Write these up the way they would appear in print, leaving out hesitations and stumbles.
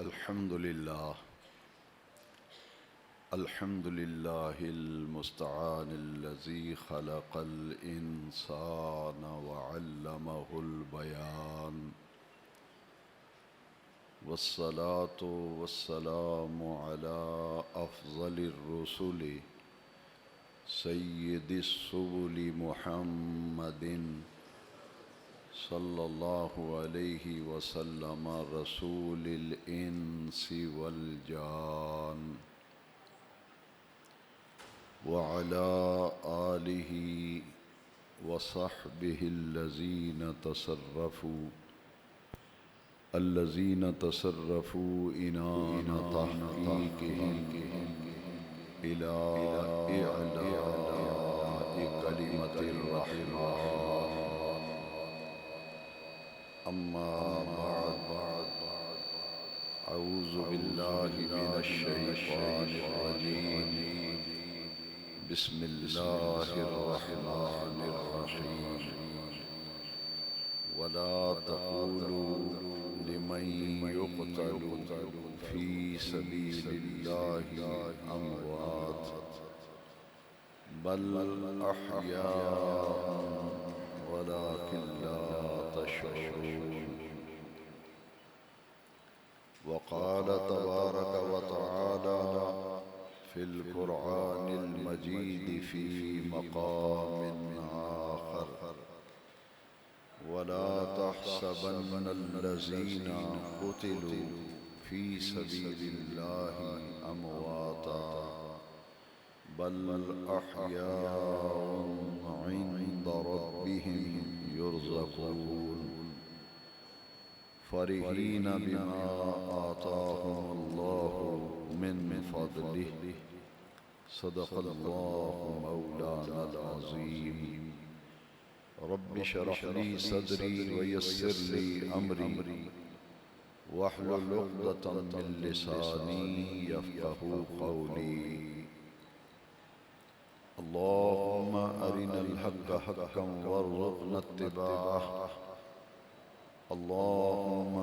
الحمد لله المستعان الذي خلق الإنسان وعلمه البيان والصلاة والسلام على أفضل الرسل سيد السبل محمد صلى الله عليه وسلم رسول الإنس والجان وعلى آله وصحبه الذين تصرفوا إنان تحقيقهم إلى إعلاء كلمة الرحمن. أما بعد، أعوذ بالله من الشيطان الرجيم. بسم الله الرحمن الرحيم. ولا تقولوا لمن يقتل في سبيل الله أموات بل أحياء ولكن لا تشعرون. وقال تبارك وتعالى في القرآن المجيد في مقام آخر: ولا تحسبن الذين قتلوا في سبيل الله أمواتا بل أحياء عند ربهم يرزقون فرحين بما آتاهم الله من فضله. صدق الله مولانا العظيم. رب اشرح لي صدري ويسر لي أمري واحلل عقدة من لساني يفقهوا قولي. اللهم أرنا الحق حقا وارزقنا اتباعه. اللهم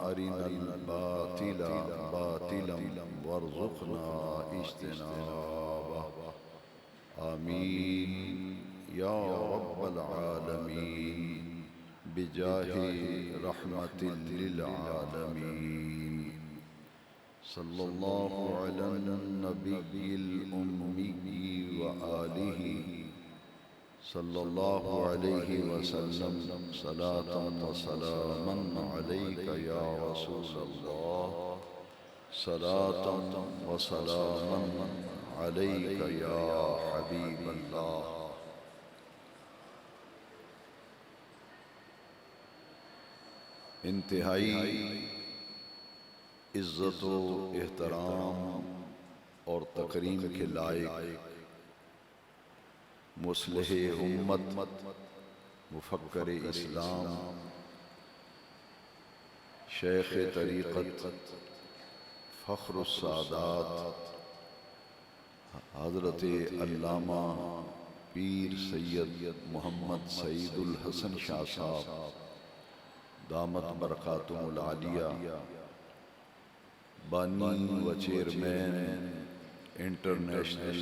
أرنا الباطل باطلا وارزقنا اجتنابه. آمين يا رب العالمين بجاه رحمة للعالمين. صلى الله على النبي الأمي وآله صلى الله عليه وسلم. صلاة وسلاما عليك يا رسول الله. صلاة وسلاما عليك يا حبيب الله. انتہائی عزت و احترام اور تکریم کے لائق مصلح امت، مفکر اسلام، شیخ طریقت، فخر السادات، حضرت علامہ پیر سید محمد سعید الحسن شاہ صاحب دامت برکاتہم العالیہ، بانی و چیئرمین انٹرنیشنل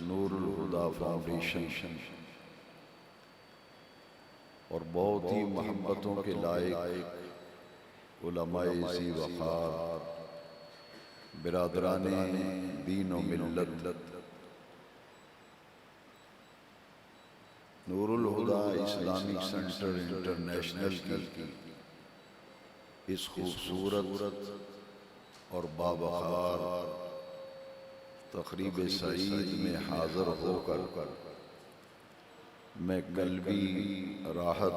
نور الہدا فاؤنڈیشن، اور بہت ہی محبتوں کے لائق علماء ذی وقار، برادران دین و ملت، نور الہدا اسلامک سینٹر انٹرنیشنل کی اس خوبصورت اور بابخار تقریب سعید میں حاضر ہو کر میں قلبی راحت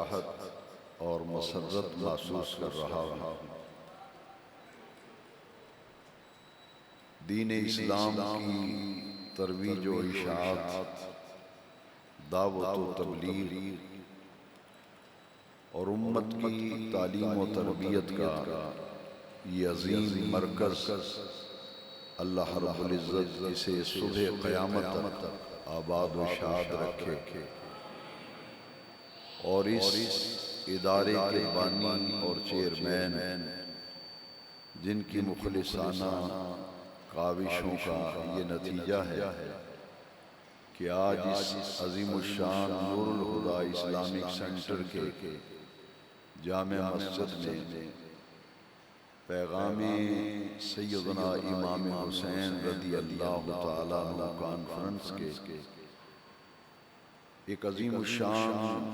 اور مسرت محسوس کر رہا ہوں۔ دین اسلام کی ترویج و اشاعت، دعوت و تبلیغ اور امت کی تعلیم و تربیت کا یہ عظیم مرکز اللہ رب العزت اسے صبح قیامت تک آباد و شاد رکھے، اور اس ادارے کے بانی اور چیئرمین جن کی مخلصانہ کاوشوں کا یہ نتیجہ ہے کہ آج اس عظیم الشان نور الہدا اسلامک سینٹر کے جامع مسجد میں پیغام سیدنا امام حسین رضی اللہ تعالیٰ عنہ کانفرنس کے ایک عظیم الشان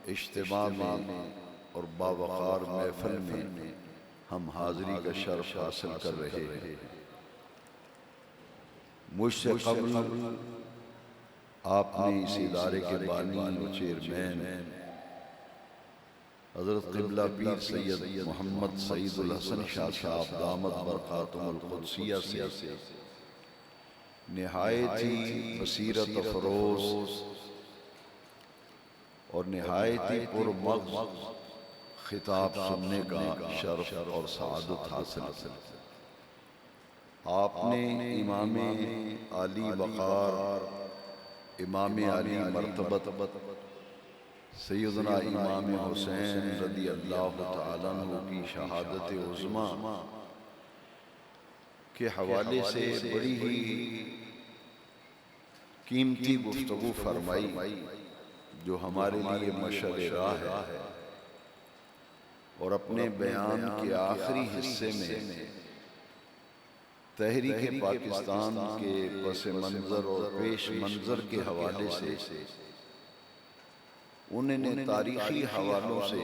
اجتماع میں اور باوقار محفل میں ہم حاضری کا شرف حاصل کر رہے ہیں۔ مجھ سے قبل آپ نے اس ادارے کے بانی و چیئرمین حضرت قبلہ پیر سید محمد سعید الحسن شاہ صاحب دامت برکاتہم القدسیہ سے نہایت ہی بصیرت افروز اور نہایت ہی پرمغز خطاب سننے کا شرف اور سعادت حاصل۔ آپ نے امام عالی وقار، امام عالی مرتبت سیدنا امام حسین رضی اللہ تعالیٰ عنہ کی شہادت عظمیٰ کے حوالے سے بڑی ہی قیمتی گفتگو فرمائی جو ہمارے لیے مشعل راہ ہے، اور اپنے بیان کے آخری حصے میں تحریک پاکستان کے پس منظر اور پیش منظر کے حوالے سے انہوں نے تاریخی حوالوں سے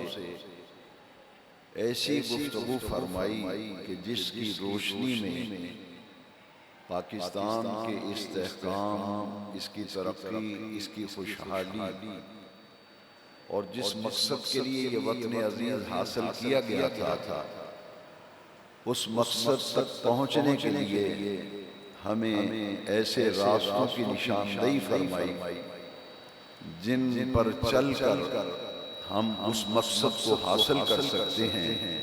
ایسی گفتگو فرمائی کہ جس کی روشنی میں پاکستان کے استحکام، اس کی ترقی، اس کی خوشحالی اور جس مقصد کے لیے یہ وطن عزیز حاصل کیا گیا تھا، اس مقصد تک پہنچنے کے لیے ہمیں ایسے راستوں کی نشاندہی فرمائی جن پر چل کر ہم اس مقصد کو حاصل کر سکتے ہیں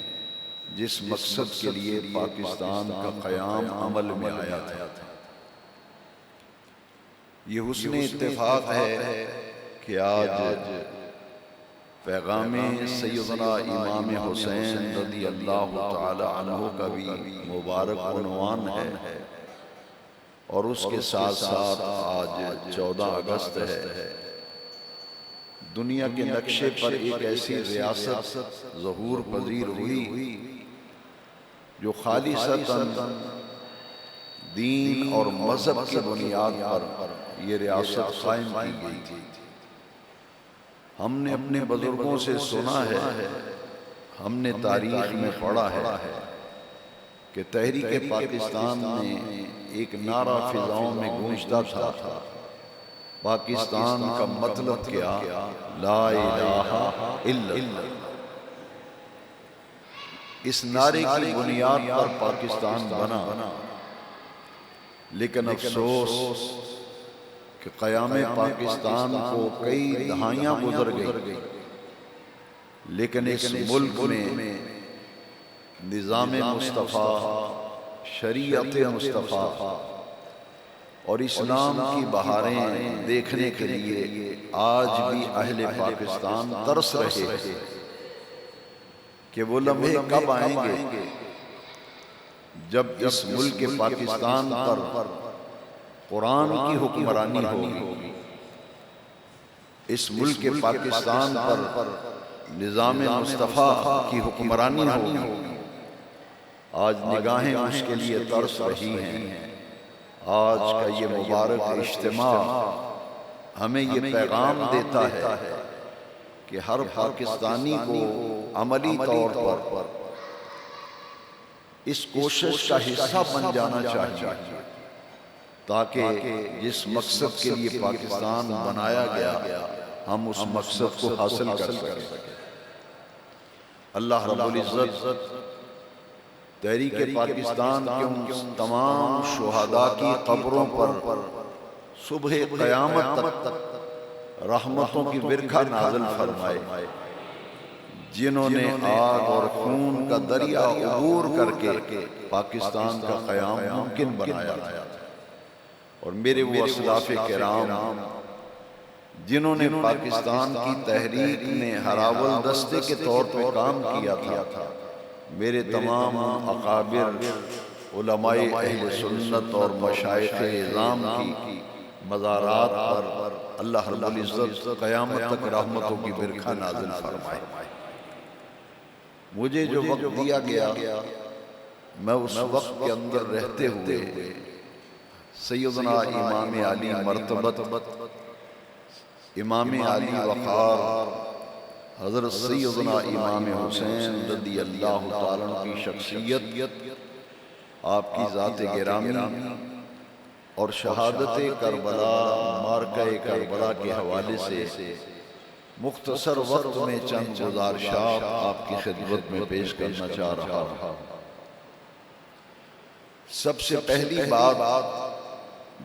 جس مقصد کے لیے پاکستان کا قیام عمل میں آیا تھا۔ یہ حسن اتفاق ہے کہ آج پیغام سیدنا امام حسین رضی اللہ تعالی عنہ کا بھی مبارک عنوان ہے، اور اس کے ساتھ ساتھ آج 14 اگست ہے۔ دنیا کے نقشے پر ایک ایسی ریاست ظہور پذیر ہوئی جو خالصتاً دین اور مذہب کی بنیاد پر یہ ریاست قائم کی گئی تھی۔ ہم نے اپنے بزرگوں سے سنا ہے، ہم نے تاریخ میں پڑھا ہے کہ تحریک پاکستان میں ایک نعرہ فضاؤں میں گونجتا تھا، پاکستان کا مطلب کیا؟ لا الہ الا اللہ۔ اس نعرے کی بنیاد پر پاکستان بنا، لیکن افسوس کہ قیام پاکستان کو کئی دہائیاں گزر گئی، لیکن اس ملک میں نظام مصطفیٰ، شریعت مصطفیٰ اور اسلام کی بہاریں دیکھنے کے لیے آج بھی اہل پاکستان ترس رہے ہیں کہ وہ لمحے کب آئیں گے جب اس ملک پاکستان پر قرآن کی حکمرانی ہوگی، اس ملک پاکستان پر نظام مصطفیٰ کی حکمرانی ہوگی۔ آج نگاہیں اس کے لیے ترس رہی ہیں۔ آج کا یہ مبارک اجتماع ہمیں یہ پیغام دیتا ہے کہ ہر پاکستانی کو عملی طور پر اس کوشش کا حصہ بن جانا چاہیے تاکہ جس مقصد کے لیے پاکستان بنایا گیا ہم اس مقصد کو حاصل کر سکیں۔ اللہ رب العزت تحریک پاکستان کے ان تمام شہداء کی قبروں پر صبح قیامت تک رحمتوں کی برکھا نازل فرمائے، جنہوں نے آگ اور خون کا دریا عبور کر کے پاکستان کا قیام ممکن بنایا تھا۔ اور میرے وہ اسلاف کرام جنہوں نے پاکستان کی تحریک میں ہراول دستے کے طور پر کام کیا تھا، میرے تمام اکابر علماء اہل سنت اور مشائخ اعظام کی مزارات پر اللہ رب العزت قیامت تک رحمتوں کی برکھا نازل فرمائے۔ مجھے جو وقت دیا گیا میں اس وقت کے اندر رہتے ہوئے سیدنا امام علی مرتبت، امام علی وقار، حضرت سیدنا امام حسین رضی اللہ تعالیٰ عنہ کی شخصیت، آپ کی ذات گرامی اور شہادت کربلا، معرکہ کربلا کے حوالے سے مختصر وقت میں چند گزارشات آپ کی خدمت میں پیش کرنا چاہ رہا ہوں۔ سب سے پہلی بات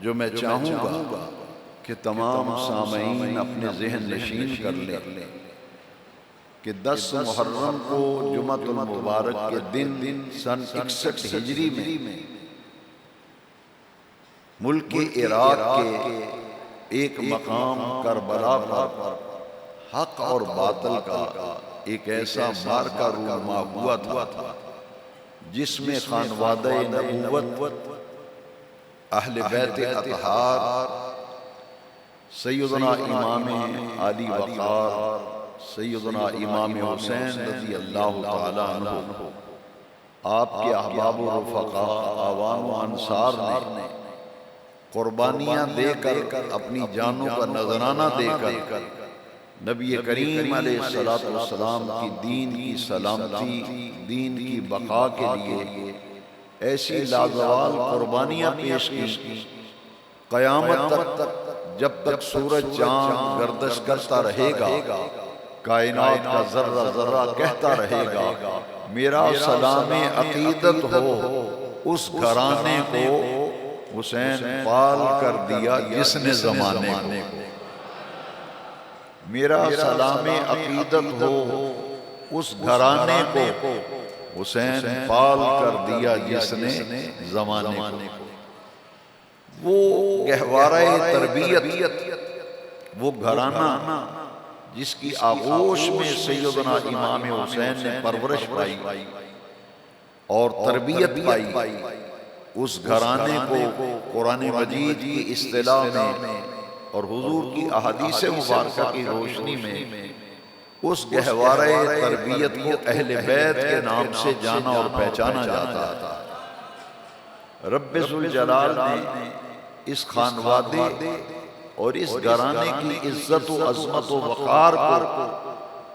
جو میں چاہوں گا کہ تمام سامعین اپنے ذہن نشین کر لیں کہ 10 محرم کو جمعۃ المبارک کے دن سن 61 ہجری میں ملک عراق کے ایک مقام کربلا پر حق اور باطل کا ایک ایسا معرکہ رونما ہوا تھا جس میں خانوادہ نبوت، اہل بیت اطہار، سیدنا امام علی وقار، سیدنا امام حسین رضی اللہ تعالی عنہ، آپ کے احباب و رفقاء، عوام و انصار نے قربانیاں دے کر، اپنی جانوں کا نذرانہ دے کر نبی کریم علیہ السلام کی دین کی سلامتی، دین کی بقا کے لیے ایسی لازوال قربانیاں پیش کی، قیامت تک جب تک سورج چاند گردش کرتا رہے گا، کائنات کا ذرہ ذرہ کہتا رہے گا میرا سلام عقیدت ہو اس گھرانے کو حسین پال کر دیا جس نے زمانے کو، میرا سلام عقیدت ہو اس گھرانے کو حسین پال کر دیا جس نے زمانے کو۔ وہ گہوارہ تربیت، وہ گھرانہ جس کی آغوش میں سیدنا امام حسین نے پرورش پائی اور تربیت پائی، اس گھرانے کو قرآن مجید کی اصطلاح میں اور حضور کی احادیث مبارکہ کی روشنی میں اس گہوارہ تربیت کو اہل بیت کے نام سے جانا اور پہچانا جاتا ہے۔ رب ذوالجلال نے اس خانوادے اور اس گھرانے کی عزت و عظمت و وقار کو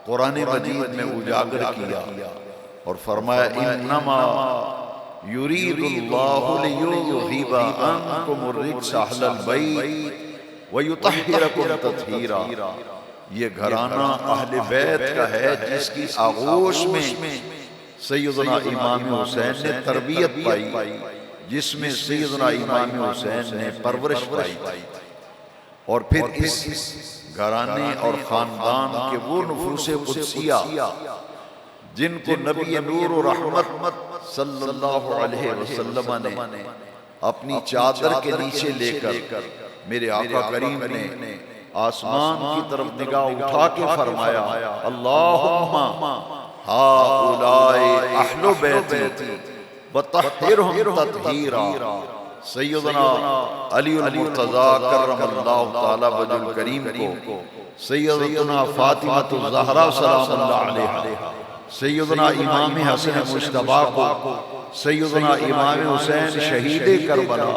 قرآن مجید میں اجاگر کیا اور فرمایا انما یرید اللہ لیذھب عنکم الرجس اہل البیت ویطہرکم تطہیرا۔ یہ گھرانہ اہل بیت کا ہے جس کی آغوش میں سیدنا امام حسین نے تربیت پائی، جس میں سیدنا امام حسین نے پرورش پائی، اور پھر اس گھرانے اور خاندان کے وہ نفوس قدسیہ جن کو نبی نور و رحمت صلی اللہ علیہ وسلم نے اپنی چادر کے نیچے لے کر میرے آقا کریم نے آسمان کی طرف نگاہ اٹھا کے فرمایا اللہم ہؤلاء اہل بیتی وطہرہم تطہیرا۔ سیدنا علی المرتضیٰ کرم اللہ تعالی وجہ الکریم کو، سیدنا فاطمہ الزہرا سلام اللہ علیہ، سیدنا امام حسن مجتبیٰ کو، سیدنا امام حسین شہید کربلا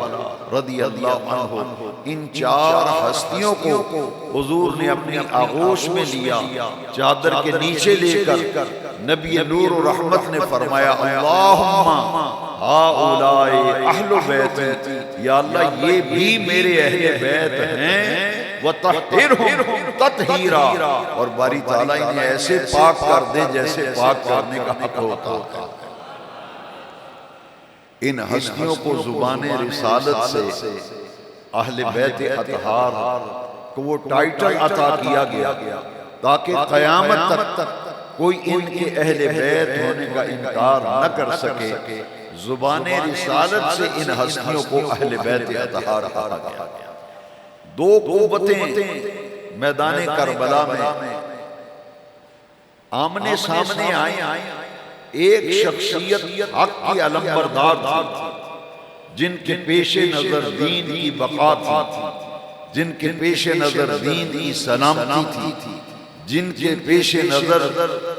رضی اللہ عنہ، ان 4 ہستیوں کو حضور نے اپنی آغوش میں لیا، چادر کے نیچے لے کر نبی نور و رحمت نے فرمایا اللہم ہؤلاء اہل بیتی، یا اللہ یہ بھی میرے اہل بیت ہیں، وطہرہم تطہیرا، اور باری تعالیٰ انہیں ایسے پاک کر دے جیسے پاک کرنے کا حق ہوتا ہے۔ ان ہستیوں کو زبان رسالت سے اہل بیت اطہار کو وہ ٹائٹل عطا کیا گیا تاکہ قیامت تک کوئی ان کے اہل بیت ہونے کا انکار نہ کر سکے۔ زبان رسالت سے ان ہستیوں کو اہل بیت اطہار کہا گیا۔ 2 قوتیں میدان کربلا میں آمنے سامنے آئیں، ایک شخصیت حق کی علمبردار تھی، جن کے پیش نظر دین کی بقا تھی، جن کے پیش نظر دین کی سلامتی تھی، جن کے پیش نظر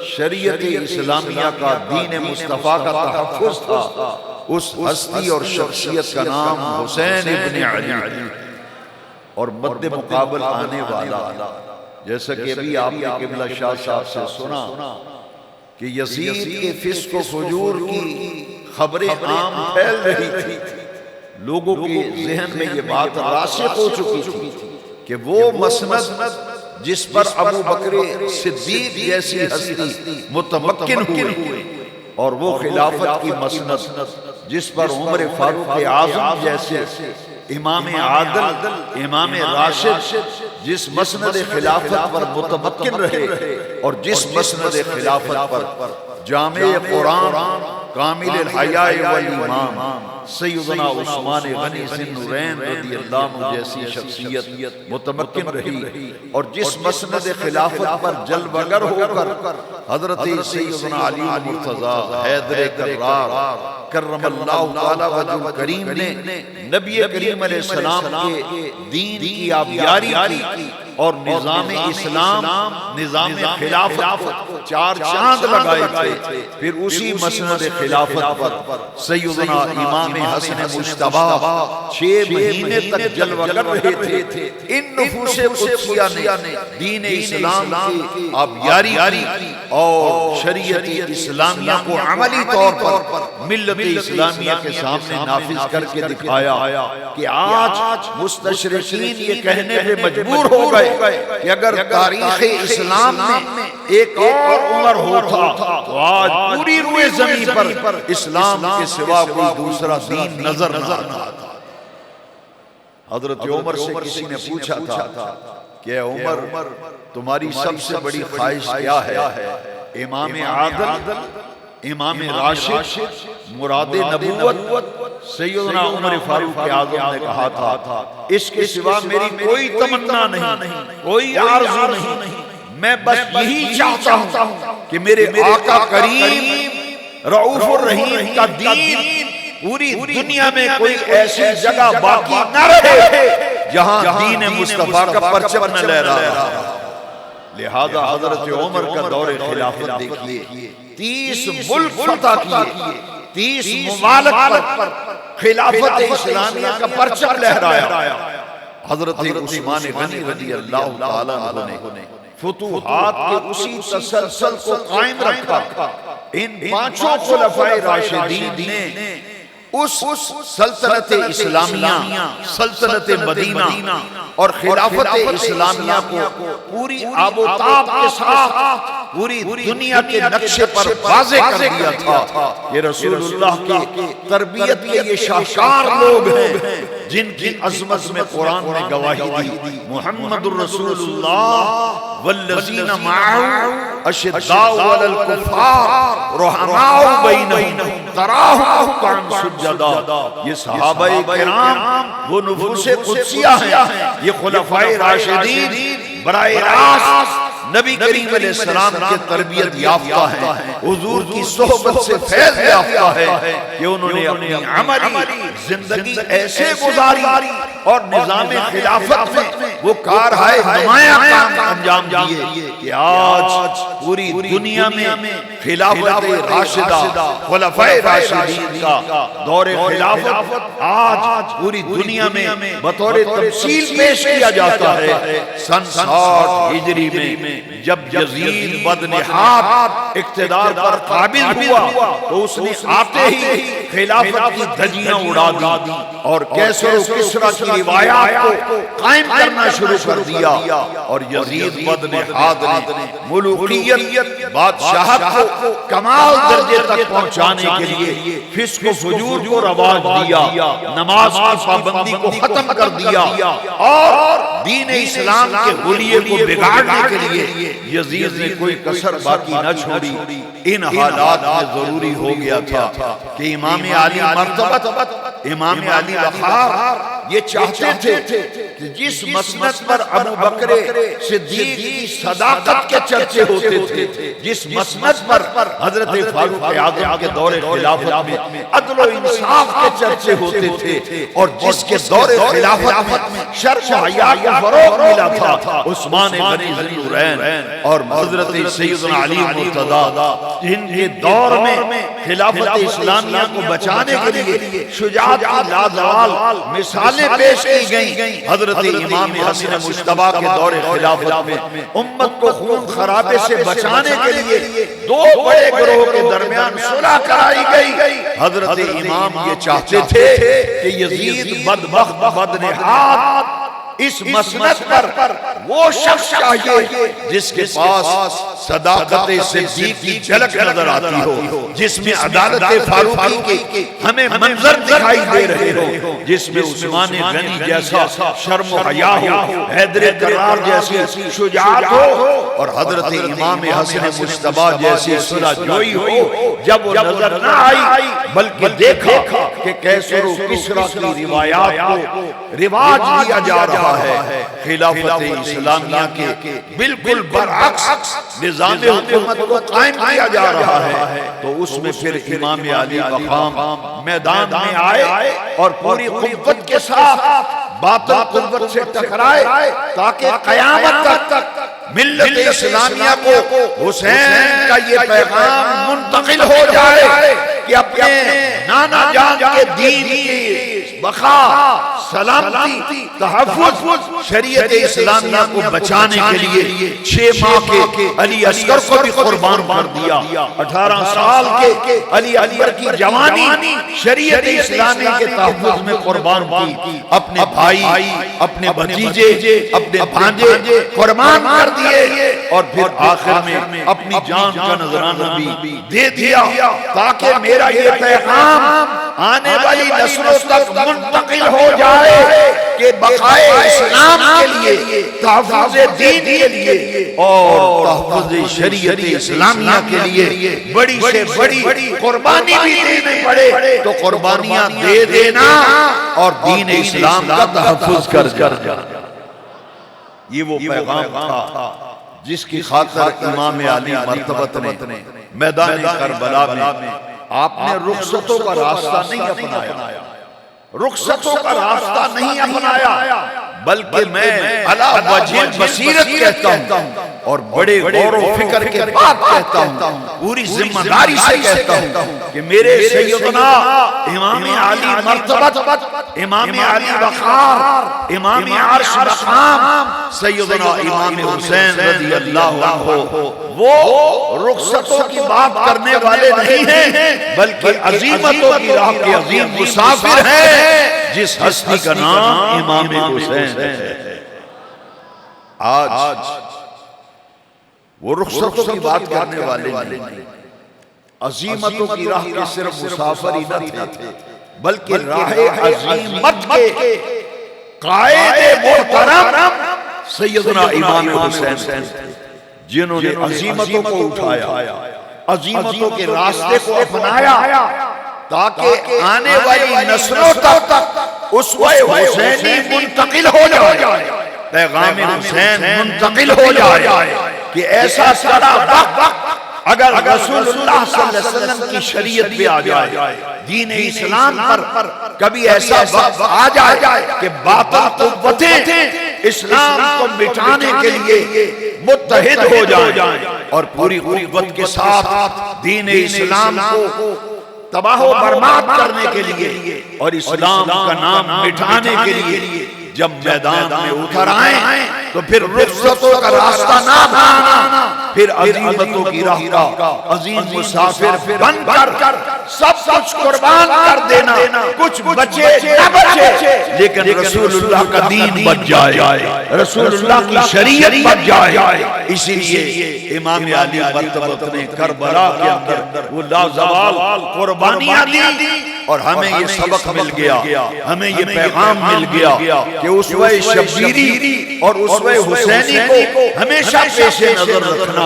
شریعت اسلامیہ کا، دین مصطفیٰ کا تحفظ تھا، اس ہستی اور شخصیت کا نام حسین ابن علی، اور مد مقابل آنے والا، جیسا کہ ابھی آپ نے قبلہ شاہ صاحب سے سنا کہ یزید کے فسق و فجور کی خبریں عام پھیل رہی تھی، لوگوں کے ذہن میں یہ بات راسخ ہو چکی تھی کہ وہ مسند جس پر ابو بکر صدیق جیسی ہستی متمکن ہوئی، اور وہ خلافت کی مسند جس پر عمر فاروق اعظم جیسے امام عادل، امام راشد جس مسند خلافت پر متمکن رہے، اور جس مسند خلافت پر جامع قرآن کامل الحیاء والایمان سیدنا عثمان غنی ذی النورین رضی اللہ عنہ جیسی شخصیت متمکن رہی، اور جس مسند خلافت پر جلوگر ہو کر حضرت سیدنا علی مرتضیٰ حیدر کرار کرم اللہ تعالی وجہ کریم نے نبی کریم علیہ السلام کے دین کی آبیاری کی، اور نظام اسلام، نظام خلافت کو چار چاند لگائے تھے۔ پھر اسی مسند خلافت پر سیدنا امام حسن مجتبیٰ 6 مہینے تک جلوہ کر رہے تھے۔ ان نفوس قدسیہ نے دین اسلام کی آبیاری کی اور شریعت اسلامیہ کو عملی طور پر ملت اسلامیہ کے سامنے نافذ کر کے دکھایا کہ آج مستشرقین یہ کہنے پہ مجبور ہو گئے کہ اگر تاریخ اسلام میں ایک اور عمر ہوتا تو آج پوری روئے زمین پر اسلام کے سوا کوئی دوسرا دین نظر نہ آتا۔ حضرت عمر سے کسی نے پوچھا تھا کہ اے عمر تمہاری سب سے بڑی خواہش کیا ہے؟ امام عادل، امام راشد، مراد نبوت سیدنا عمر فاروق اعظم نے کہا تھا اس کے سوا میری کوئی تمنا نہیں، کوئی آرزو نہیں، میں بس یہی چاہتا ہوں کہ میرے آقا کریم رعوف الرحیم کا دین پوری دنیا میں کوئی ایسی جگہ باقی نہ رہے جہاں دین مصطفیٰ کا پرچم نہ لہرا رہا۔ لہذا حضرت عمر کا دور خلافت دیکھیے، 30 ملک فتح کیے، 30 ممالک پر خلافت اسلامیہ کا پرچم لہرایا۔ حضرت عثمان غنی رضی اللہ تعالیٰ عنہ نے فتوحات کے اسی تسلسل کو قائم رکھا۔ ان 5 خلفائے راشدین نے اس سلطنت اسلامیہ، سلطنت مدینہ اور خلافت اسلامیہ کو پوری آب و تاب کے ساتھ پوری دنیا کے نقشے پر واضح کر دیا تھا کہ رسول اللہ کی تربیت کے یہ شاہکار لوگ ہیں جن کی عظمت میں قرآن نے گواہی دی۔ محمد الرسول اللہ والذین معہ اشداء علی الکفار رحماء بینہم تراہم رکعا سجدا۔ یہ صحابہ کرام وہ نفوس قدسیہ ہیں، یہ خلفائے راشدین براہ راست نبی کریم علیہ السلام کے تربیت یافتہ ہیں، حضور کی صحبت سے فیض یافتہ ہے کہ انہوں نے اپنی عملی زندگی ایسے گزاری اور نظام خلافت میں وہ کارہائے نمایاں کام انجام دیے کہ آج پوری دنیا میں خلافت راشدہ، خلفائے راشدین کا دور خلافت آج پوری دنیا میں بطور تمثیل پیش کیا جاتا ہے۔ سن 60 ہجری میں جب یزید بدنہاد اقتدار پر قابل ہوا تو اس نے آتے ہی خلافت کی دھجیاں اڑا دی اور کیسر و کسرا کی روایات کو قائم کرنا شروع کر دیا، اور یزید بدنہاد نے ملوکیت، بادشاہت کو کمال درجے تک پہنچانے کے لیے فسق و فجور کو رواج دیا، نماز کی پابندی کو ختم کر دیا، اور دین اسلام کے حلیے کو بگاڑنے کے لیے یزید نے کوئی کسر باقی نہ چھوڑی۔ ان حالات میں ضروری ہو گیا تھا کہ امام علی مرتبت، امام علی وقار یہ چاہتے تھے کہ جس مسند پر ابو بکر صدیق کی صداقت کے چرچے ہوتے تھے، جس مسند پر حضرت فاروق اعظم کے دور خلافت میں عدل و انصاف کے چرچے ہوتے تھے، اور جس کے دور خلافت میں شرم و حیا کو فروغ ملا تھا، عثمان غنی ذی النورین اور حضرت سیدنا علی مرتضی، جن کے دور میں خلافت اسلامیہ کو بچانے کے لیے شجاعت کی لازوال مثالیں پیش کی گئیں۔ حضرت امام حسن مجتبیٰ کے دور خلافت میں امت کو خون خرابے سے بچانے کے لیے دو بڑے گروہ کے درمیان صلح کرائی گئی۔ حضرت امام یہ چاہتے تھے کہ یزید بدبخت بدنہاد اس مسند پر وہ شخص چاہیے جس کے پاس صداقت صدیق کی جھلک نظر آتی ہو، جس میں عدالت فاروقی کے ہمیں منظر دکھائی دے رہے ہو، جس میں عثمان غنی جیسا شرم و حیا ہو، حیدر کرار جیسی شجاعت ہو، اور حضرت امام حسن مجتبیٰ جیسی صلح جوئی ہو۔ جب وہ نظر نہ آئی بلکہ دیکھا کہ کیسر و کسریٰ کی روایات کو رواج دیا جا رہا ہے، خلافت اسلامیہ کے بالکل برعکس نظام حکومت کو قائم کیا جا رہا ہے، تو اس میں پھر امام علی مقام میدان میں آئے اور پوری قوت کے ساتھ باطل قوت سے ٹکرائے تاکہ قیامت تک ملت اسلامیہ کو حسین کا یہ پیغام منتقل ہو جائے کہ اپنے نانا جان کے دین کی بقا، سلامتی، تحفظ، شریعت اسلامیہ کو بچانے کے لیے 6 ماہ کے علی اصغر کو بھی قربان کر دیا، 18 سال کے علی اکبر کی جوانی شریعت اسلامی کے تحفظ میں قربان کی، اپنے بھائی، اپنے بھتیجے، اپنے بھانجے قربان کر دیے، اور پھر آخر میں اپنی جان کا نذرانہ بھی دے دیا تاکہ میرا یہ پیغام آنے والی نسلوں تک منتقل ہو جائے کہ بقائے اسلام کے لیے، تحفظ دین کے لیے اور تحفظ شریعت اسلامیہ کے لیے بڑی سے بڑی قربانی بھی دینے پڑے تو قربانیاں دے دینا اور دین اسلام کا تحفظ کر جانا۔ یہ وہ پیغام تھا جس کی خاطر امام علی مرتبت نے میدان کربلا میں آپ نے رخصتوں کا راستہ نہیں اپنایا، رخصتوں کا راستہ نہیں اپنایا، بلکہ میں علی وجہ بصیرت کہتا ہوں اور بڑے غور و فکر کے بعد کہتا ہوں، پوری ذمہ داری سے کہتا ہوں کہ میرے سیدنا امام علی مرتبت، امام علی وقار، امام عرش مقام سیدنا امام حسین رضی اللہ عنہ وہ رخصتوں کی بات کرنے والے نہیں ہیں بلکہ عظیمتوں کی راہ کے عظیم مسافر ہیں، جس ہستی کا نام امام حسین ہے۔ آج وہ رخصتوں کی بات کرنے والے نہیں، عظیمتوں کی راہ کے صرف مسافر ہی نہ تھے بلکہ راہ عظیمت کے قائد محترم سیدنا امام حسین، جنہوں نے عظیمتوں کو اٹھایا، عظیمتوں کے راستے کو اپنایا تاکہ آنے والی نسلوں تک اسوہ حسینی منتقل ہو جائے، پیغام حسین منتقل ہو جائے کہ ایسا سارا وقت اگر رسول اللہ صلی اللہ علیہ وسلم کی شریعت بھی آ جائے، دین اسلام پر کبھی ایسا وقت آ جائے کہ باطل قوتیں اسلام کو مٹانے کے لیے متحد ہو جائیں اور پوری قوت کے ساتھ دین اسلام کو تباہ و برباد کرنے کے لیے اور اسلام کا نام مٹانے کے لیے جب میدان میں اتر آئیں تو پھر رخصتوں کا راستہ نہ بنانا، پھر عظیمتوں کی راہ کا عظیم مسافر بن کر سب کچھ قربان کر دینا، کچھ بچے نہ بچے لیکن رسول اللہ کا دین بچ جائے، رسول اللہ کی شریعت بچ جائے۔ اسی لیے امام علی مرتبت نے کربلا کے اندر وہ لازوال قربانیاں دی اور ہمیں یہ سبق مل گیا، ہمیں یہ پیغام مل گیا کہ اسوہ شبیری اور اسوہ حسینی کو ہمیشہ پیش نظر رکھنا،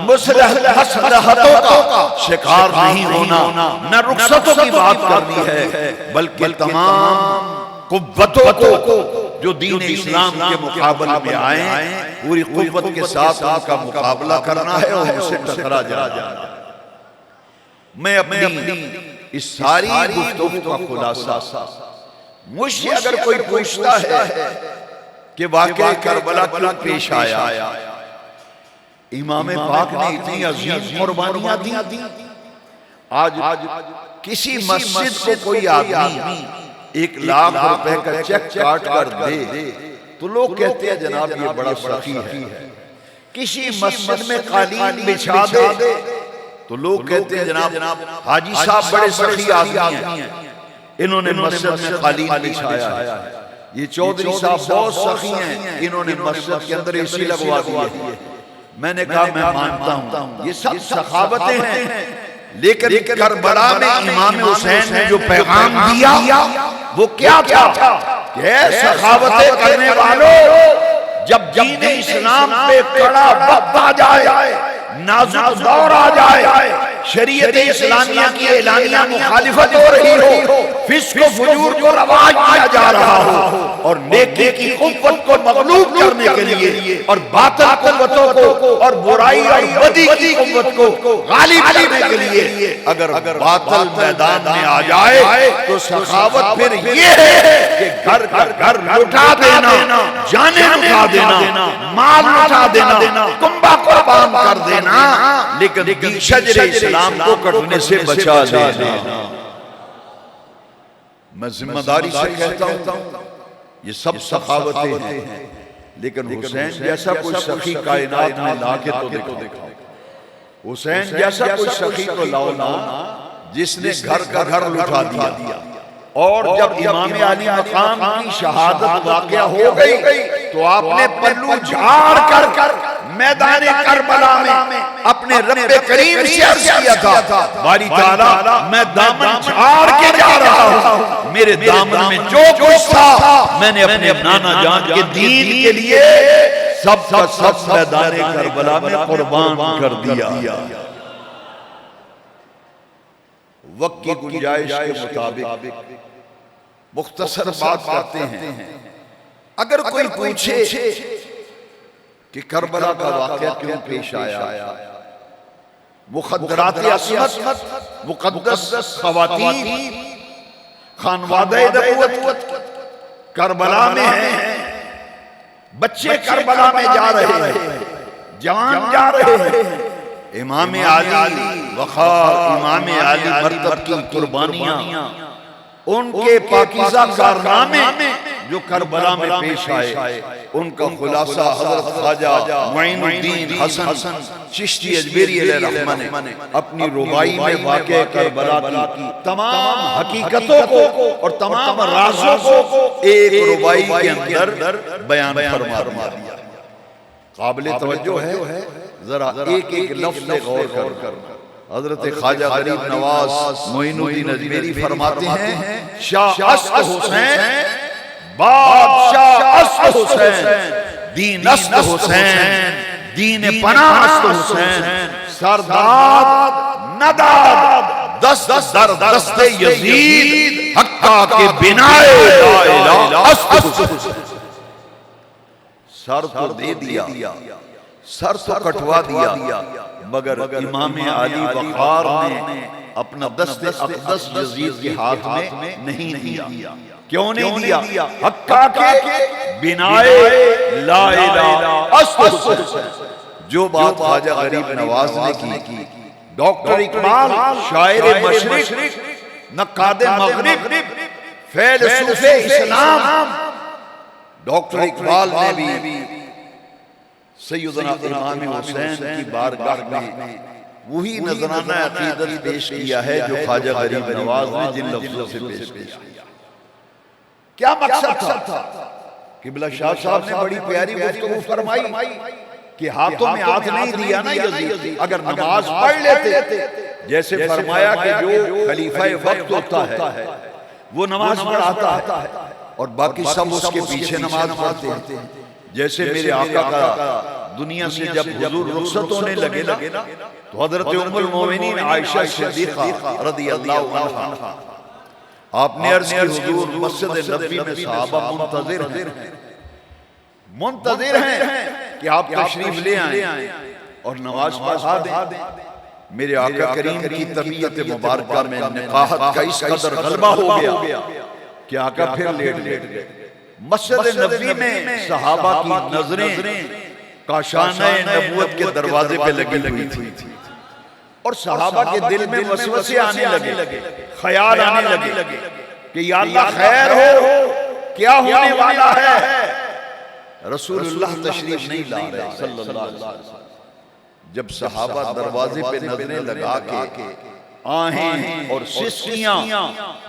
مصلحتوں کا شکار نہیں ہونا، نہ رخصتوں کی بات کرنی ہے بلکہ تمام قوتوں کو جو دین اسلام کے مقابلے میں آئیں پوری قوت کے ساتھ ان کا مقابلہ کرنا ہے اور ان سے ٹکرا جانا ہے۔ میں اپنی اس ساری گفتگو کا خلاصہ، مجھ سے اگر کوئی پوچھتا ہے کہ واقعہ کربلا کیوں پیش آیا، امام پاک نے اتنی عظیم قربانیاں دی، آج کسی مسجد کو کوئی آدمی 1,00,000 روپے کا چیک کاٹ کر دے تو لوگ کہتے ہیں جناب یہ بڑا سخی ہے۔ کسی مسجد میں قالین بچھا دے تو لوگ کہتے ہیں جناب حاجی صاحب بڑے سخی آدمی ہیں، انہوں نے مسجد میں قالین بچھایا ہے۔ یہ چودھری صاحب بہت سخی ہیں، انہوں نے مسجد کے اندر اسی لگوا دیا ہے۔ میں نے کہا میں مانتا ہوں یہ سب سخاوتیں ہیں، لیکن کربلا میں امام حسین نے جو پیغام دیا وہ کیا تھا کہ اے سخاوتیں کرنے والوں، جب دین اسلام پہ کڑا وقت آ جائے، نازک دور آ جائے، شریعت اسلامیہ کی اعلانیہ مخالفت ہو رہی ہو، فسق و فجور کو رواج کیا جا رہا ہو، اور نیکی کی قوت کو مغلوب کرنے کے لیے اور باطل قوتوں کو اور برائی اور بدی کی قوت کو غالب کرنے کے لیے اگر باطل میدان میں آ جائے تو سخاوت پھر یہ ہے کہ گھر لٹا دینا، جانیں لٹا دینا، مال لٹا دینا، کنبہ قربان کر دینا، لیکن شجر اسلام کو کٹنے سے بچا لینا۔ میں ذمہ داری سے کہتا ہوں یہ سب سخاوتیں ہیں، لیکن حسین جیسا کوئی سخی کائنات میں لا کے تو دکھاؤ، حسین جیسا کوئی سخی تو لاؤ نا جس نے گھر کا گھر لٹا دیا۔ اور جب امام علی مقام کی شہادت واقعہ ہو گئی تو آپ نے پلو جھاڑ کر میدان کربلا میں اپنے رب کریم سے عرض کیا تھا، باری تعالیٰ میں دامن جھاڑ کے جا رہا ہوں، میرے دامن میں جو کچھ تھا میں نے اپنے نانا جان کے دین کے لیے سب کا سب میدان کربلا میں قربان کر دیا۔ وقت کی گنجائش کے مطابق مختصر بات کرتے ہیں۔ اگر کوئی پوچھے کہ کربلا کا واقعہ کیوں پیش آیا، مخدرات عصمت، مقدس خواتین، خانوادہ نبوت کربلا میں ہیں، بچے کربلا میں جا رہے ہیں، جوان جا رہے ہیں، امام علی وقار، امام علی مرتب کی قربانیاں، ان کے پاکیزہ کارنامے جو کربلا میں پیش آئے، ان کا خلاصہ حضرت خواجہ معین الدین حسن چشتی اجمیری علیہ رحمہ نے اپنی ربائی میں واقع کربلا کی تمام حقیقتوں کو اور تمام رازوں کو ایک ربائی کے اندر بیان فرما دیا۔ قابل توجہ ہے، ذرا ایک ایک لفظ غور کرنا۔ حضرت خواجہ غریب نواز معین الدین اجمیری فرماتے ہیں، شاہ است حسین، بادشاہ است حسین، دین است حسین، دین پناہ است حسین، سرداد نداد، دست در دست یزید، حقا کے بنائے لا الہ است حسین۔ سر تو دے دیا، سر تو کٹوا دیا، مگر امام علی وقار نے اپنا دست اقدس یزید کے ہاتھ میں نہیں دیا۔ کیوں نہیں دیا؟ حقا کے بنائے لا الہ است حسین۔ جو بات خواجہ غریب نواز نے کی، ڈاکٹر اقبال شاعر مشرق، نقاد مغرب، فیلسوف اسلام، ڈاکٹر اقبال نے بھی سیدنا امام حسین کی بارگاہ میں وہی نذرانہ عقیدت پیش کیا ہے جو خواجہ غریب نواز نے جن لفظوں سے پیش کیا۔ کیا مقصد تھا؟ قبلہ شاہ صاحب نے بڑی پیاری گفتگو فرمائی کہ ہاتھوں میں ہاتھ نہیں دیا نا یزید، اگر نماز پڑھ لیتے، جیسے فرمایا کہ جو خلیفہ وقت ہوتا ہے وہ نماز پڑھاتا ہے اور باقی سب اس کے پیچھے نماز پڑھتے ہیں۔ جیسے میرے آقا کا دنیا سے جب حضور رخصت ہونے لگے نا تو حضرت ام المومنین عائشہ صدیقہ رضی اللہ عنہا آپ نے عرض کی حضور مسجد نبوی میں صحابہ منتظر ہیں کہ آپ تشریف لے آئیں اور نماز پڑھا دیں۔ میرے آقا کریم کی طبیعت مبارکہ میں نقاہت کا اس قدر غلبہ ہو گیا کہ آقا پھر لیٹ گئے۔ مسجد نبوی میں صحابہ کی نظریں کاشانہ نبوت کے دروازے پہ لگی ہوئی تھی اور صحابہ کے دل میں وسوسے آنے لگے، خیال آنے لگے کہ یا اللہ خیر ہو، کیا ہونے والا ہے؟ رسول اللہ تشریف نہیں لا رہے صلی اللہ علیہ وسلم۔ جب صحابہ دروازے پہ نظریں لگا کے آہیں اور سسکیاں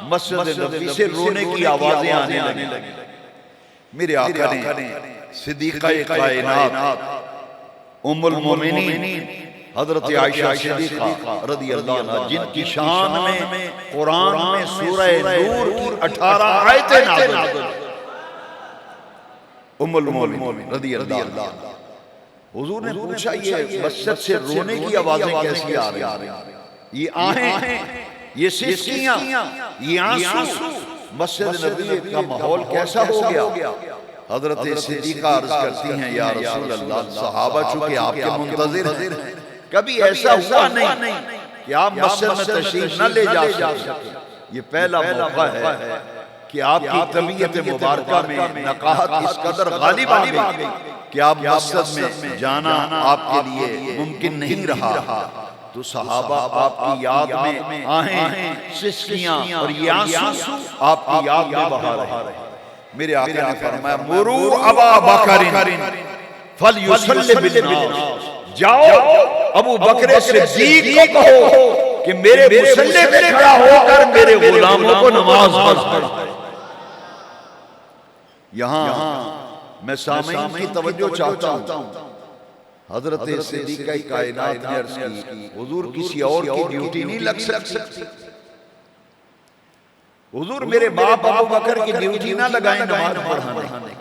مسجد نبوی سے رونے کی آوازیں آنے لگیں، میرے آقا نے صدیقہ کائنات ام المومنین حضرت عائشہ صدیقہ رضی اللہ عنہ، جن کی شان میں قرآن میں سورہ نور کی 18 آیتیں نازل ہیں، ام المومنین رضی اللہ عنہ، حضور نے پوچھا یہ مسجد سے رونے کی آوازیں کیسی آ رہی ہیں؟ یہ آہیں، یہ سسکیاں، یہ آنسو، مسجد نبوی کا ماحول کیسا ہو گیا؟ حضرت صدیقہ عرض کرتی ہیں یا رسول اللہ، صحابہ چونکہ آپ کے منتظر ہیں، کبھی ایسا ہوا نہیں کہ آپ مسجد میں تشریف نہ لے جا سکیں۔ یہ پہلا موقع ہے کہ آپ کی طبیعت مبارکہ میں نقاہت اس قدر غالب آ گئی کہ آپ مسجد میں جانا آپ کے لیے ممکن نہیں رہا۔ تو صحابہ آپ کی یاد میں آہیں، سسکیاں اور یہ آنسو آپ کی یاد میں بہا رہے ہیں۔ میرے آقا نے فرمایا مرور ابا بکر فلیصلی بالناس، جاؤ ابو بکر صدیق کو کہو کہ میرے مصلی پہ کھڑا ہو کر میرے غلاموں کو نماز پڑھائے۔ یہاں میں سامعین کی توجہ چاہتا ہوں، حضرت صدیقہ کائنات نے عرض کی حضور کسی اور کی ڈیوٹی نہیں لگ سکتی، حضور میرے باپ ابو بکر کی ڈیوٹی نہ لگائیں نماز پڑھانے،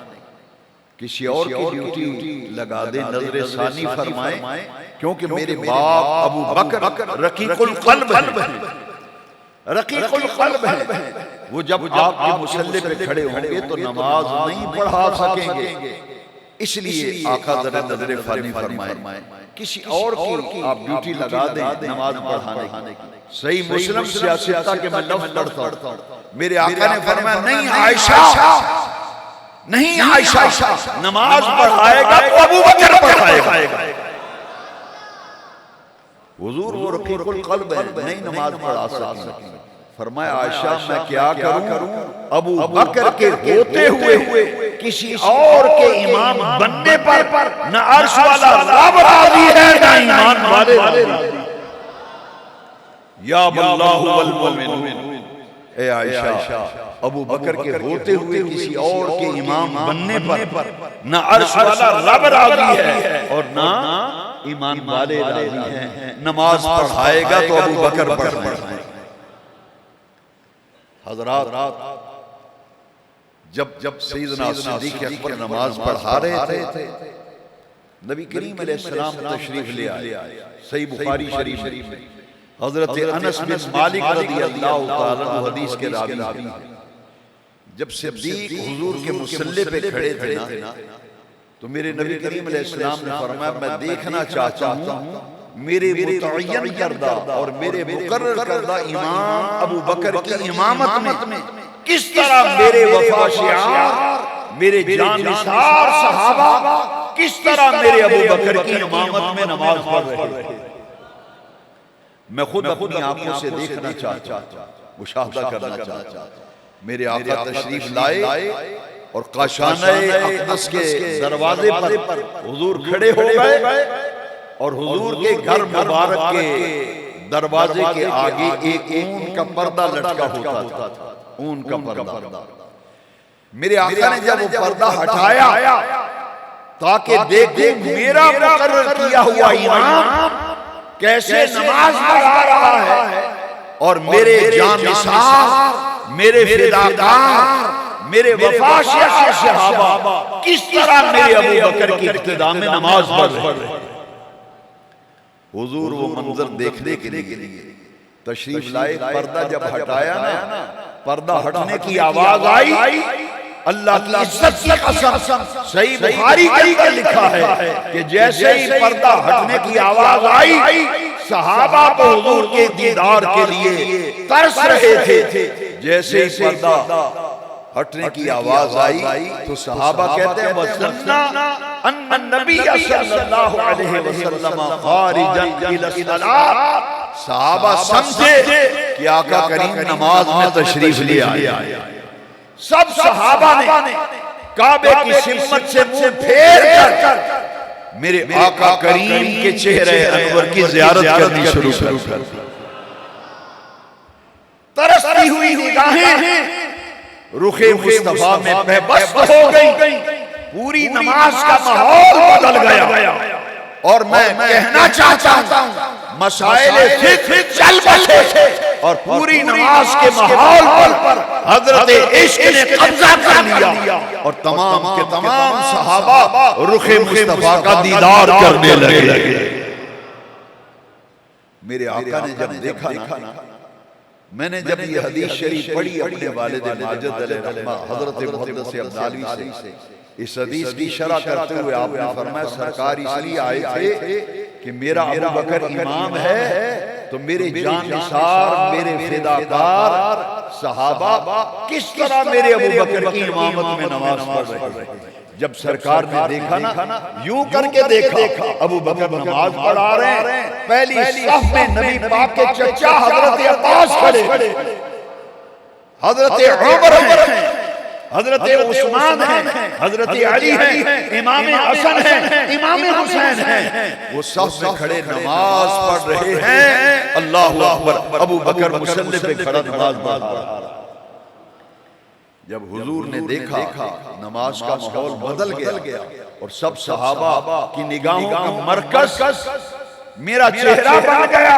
کسی اور کی ڈیوٹی لگا دیں، نظر ثانی فرمائیں، کیونکہ میرے باپ ابو بکر رقیق القلب ہیں، رقیق القلب ہیں، وہ جب آپ کے مصلی پہ کھڑے ہوں گے تو نماز نہیں پڑھا سکیں گے، اس لیے آقا ذرا نظر ثانی فرمائیں، کسی اور کی آپ ڈیوٹی لگا دیں نماز پڑھانے کی۔ صحیح مسلم سیاستہ کے میں لفظ پڑھتا ہوں، میرے آقا نے فرمایا نہیں عائشہ، نہیں عائشہ، نماز پڑھائے گا تو ابو بکر پڑھائے گا۔ حضور وہ رقیق القلب ہے، نہیں نماز پڑھا سکیں۔ فرمایا عائشہ میں کیا کروں، ابو بکر کے ہوتے ہوئے کسی اور کے امام بننے پر نہ عرش والا رب راضی ہے نہ ایمان والے راضی۔ یا اللہ والمؤمنون، اے عائشہ ابو بکر کے ہوتے ہوئے کسی اور کے امام بننے پر نہ عرش والا رب راضی ہے اور نہ ایمان والے راضی ہیں، نماز پڑھائے گا تو ابو بکر پڑھائے۔ حضرات جب سیدنا صدیق اکبر نماز پڑھا رہے تھے، نبی کریم علیہ السلام تشریف لے آئے، صحیح بخاری شریف میں حضرت انس بن مالک رضی اللہ تعالیٰ عنہ حدیث کے راوی ہیں، جب صدیق حضور کے مصلی پہ کھڑے تھے نا تو میرے نبی کریم علیہ السلام نے فرمایا میں دیکھنا چاہتا ہوں میرے متعین کردہ اور میرے مقرر کردہ امام ابو بکر کی امامت میں کس طرح میرے وفا شعار، میرے جان نثار صحابہ کس طرح میرے ابو بکر کی امامت میں نماز پڑھ رہے ہیں۔ میں خود اپنی آنکھوں سے دیکھنا چاہتا ہوں، مشاہدہ کرنا چاہتا ہوں۔ میرے آقا تشریف لائے اور قاشانہ اقدس کے دروازے پر حضور کھڑے ہو گئے اور حضور کے گھر مبارک کے دروازے کے آگے ایک اون کا پردہ لٹکا ہوتا تھا، اون کا پردہ۔ میرے آقا نے جب وہ پردہ ہٹایا تاکہ دیکھیں میرا مقرر کیا ہوا امام کیسے نماز پڑھا رہا ہے اور میرے جان نثار، میرے فداکار، میرے وفا شعار صحابہ کس طرح میرے ابو بکر کی ابتدا میں نماز پڑھ رہے ہیں۔ حضور وہ منظر دیکھنے کے لیے تشریف لائے، پردہ جب ہٹایا نا پردہ ہٹنے کی آواز آئی، اللہ کی عزت کی قسم صحیح بخاری کے اندر لکھا ہے کہ جیسے ہی پردہ ہٹنے کی آواز آئی، صحابہ تو حضور کے دیدار کے لیے ترس رہے تھے۔ جیسے ہی پردہ ہٹنے کی آواز آئی تو صحابہ کہتے ہیں وَظَنَّا أَنَّ النَّبِيَّ صلی اللہ علیہ وسلم خارجا إِلَى الصَّلَاةِ، صحابہ سمجھے کہ آقا کریم نماز میں تشریف لے آئے۔ سب صحابہ نے کعبے کی سمت سے منہ پھیر کر میرے آقا کریم کے چہرے انور کی زیارت کرنی شروع کر۔ ترستی ہوئی نگاہیں رخ مصطفیٰ میں پیوست ہو گئی، پوری نماز کا ماحول بدل گیا۔ اور میں کہنا چاہتا ہوں مسائل فقہ چل بسے اور پوری نماز کے ماحول پر حضرت عشق نے قبضہ کر لیا، اور تمام کے تمام صحابہ رخ مصطفیٰ کا دیدار کرنے لگے۔ میرے آقا نے جب دیکھا نا، میں نے جب یہ حدیث شریف پڑھی اپنے والد ماجد علیہ رحمہ حضرت محدث عبدالوی سے، اس حدیث کی شرح کرتے ہوئے آپ نے فرمایا سرکار اس لیے آئے تھے کہ میرا ابو بکر امام ہے تو میرے جان نثار، میرے فداکار صحابہ کس طرح میرے ابو بکر کی امامت میں نماز پڑھ رہے ہیں۔ جب سرکار نے دیکھا نا، یوں کر کے دیکھا ابو بکر نماز پڑھا رہے ہیں، پہلی صف میں نبی پاک کے چچا حضرت عباس کھڑے، حضرت عمر ہیں، حضرت عثمان ہیں، حضرت علی ہیں، امام حسن ہیں، امام حسین ہیں، وہ صف میں کھڑے نماز پڑھ رہے ہیں۔ اللہ اکبر، ابو بکر مصلی پہ کھڑا نماز پڑھ رہا۔ جب حضور نے دیکھا نماز کا ماحول بدل گیا اور سب صحابہ کی نگاہوں کا مرکز میرا چہرہ بن گیا،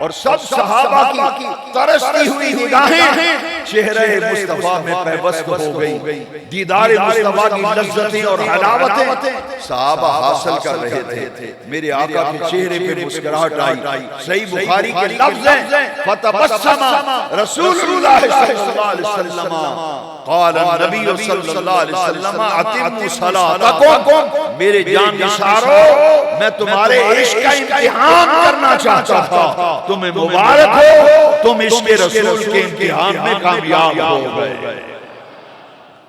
اور سب صحابہ کی ترستی ہوئی نگاہیں چہرہ مصطفیٰ میں پیوست ہو گئی۔ دیدار مصطفیٰ کی لذتیں اور حلاوتیں صحابہ حاصل کر رہے تھے۔ میرے آقا کے چہرے پہ مسکراہٹ آئی۔ صحیح بخاری کے لفظ ہیں فَتَبَسَّمَ رسول اللہ صلی اللہ علیہ وسلم قال النبی صلی اللہ علیہ وسلم اتموا صلاتکم، میرے جان نثارو میں تمہارے عشق کا امتحان کرنا چاہتا تھا، تمہیں مبارک ہو، تم عشق رسول کے امتحان میں کامیاب ہو گئے۔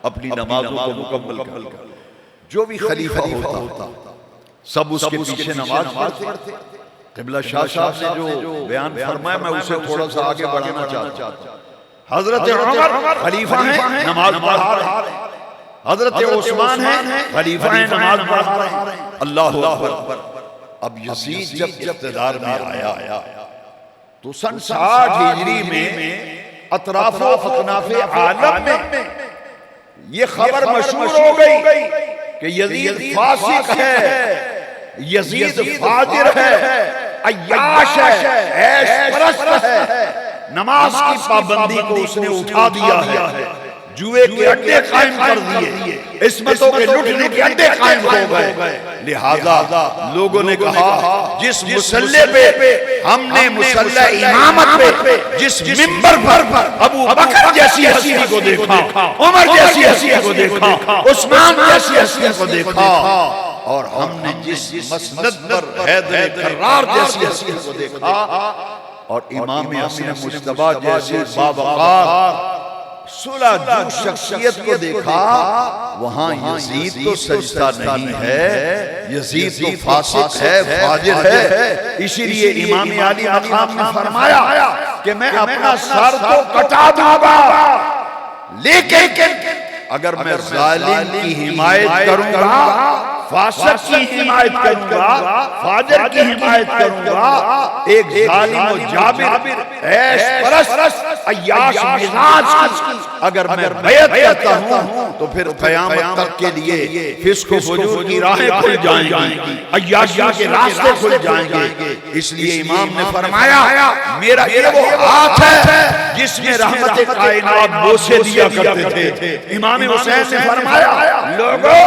اپنی نمازوں کو مکمل کر، جو بھی خلیفہ ہوتا سب اس کے پیچھے نماز پڑھتے۔ قبلہ شاہ صاحب نے جو بیان فرمایا میں اسے تھوڑا سا آگے بڑھانا چاہتا ہوں۔ حضرت عمر خلیفہ ہیں، نماز پڑھا رہے ہیں، حضرت عثمان ہیں، خلیفہ ہیں، نماز پڑھا رہے ہیں۔ اللہ اکبر۔ اب یزید جب اقتدار میں آیا تو سن 60 ہجری میں اطراف و اکناف عالم میں یہ خبر مشہور ہو گئی کہ یزید فاسق ہے، یزید فاجر ہے، عیاش ہے، عیش پرست ہے، نماز کی پابندی کو اس نے اٹھا دیا ہے، جوئے کے اڈے قائم کر دیے، عصمتوں کے لٹنے کے اڈے قائم ہو گئے۔ لہذا لوگوں نے کہا جس مسلح پہ ہم نے مسلح امامت پہ جس منبر پر ابو بکر جیسی ہستی کو دیکھا، عمر جیسی ہستی کو دیکھا، عثمان جیسی ہستی کو دیکھا، اور ہم نے جس مسند پر حیدر کرار جیسی ہستی کو دیکھا، اور امام حسن مجتبیٰ جیسے باوقار صلح جو شخصیت کو دیکھا، وہاں یزید تو سجدہ نہیں ہے، یزید تو فاسق ہے، فاجر ہے۔ اسی لیے امام علی مقام نے فرمایا کہ میں اپنا سر تو کٹا دوں گا، لیکن اگر میں ظالم کی حمایت کروں گا، فاسق کی حمایت کروں گا، فاجر کی حمایت کروں گا، ایک ظالم و جابر عیش پرست عیاش مزاج کی اگر میں بیعت کرتا ہوں تو پھر قیامت تک کے لیے فسق و فجور کی راہیں کھل جائیں گی، عیاشی کے راستے کھل جائیں گے۔ اس لیے امام نے فرمایا میرا یہ وہ ہاتھ ہے جس میں رحمت کائنات بوسے دیا کرتے تھے۔ امام حسین نے فرمایا لوگوں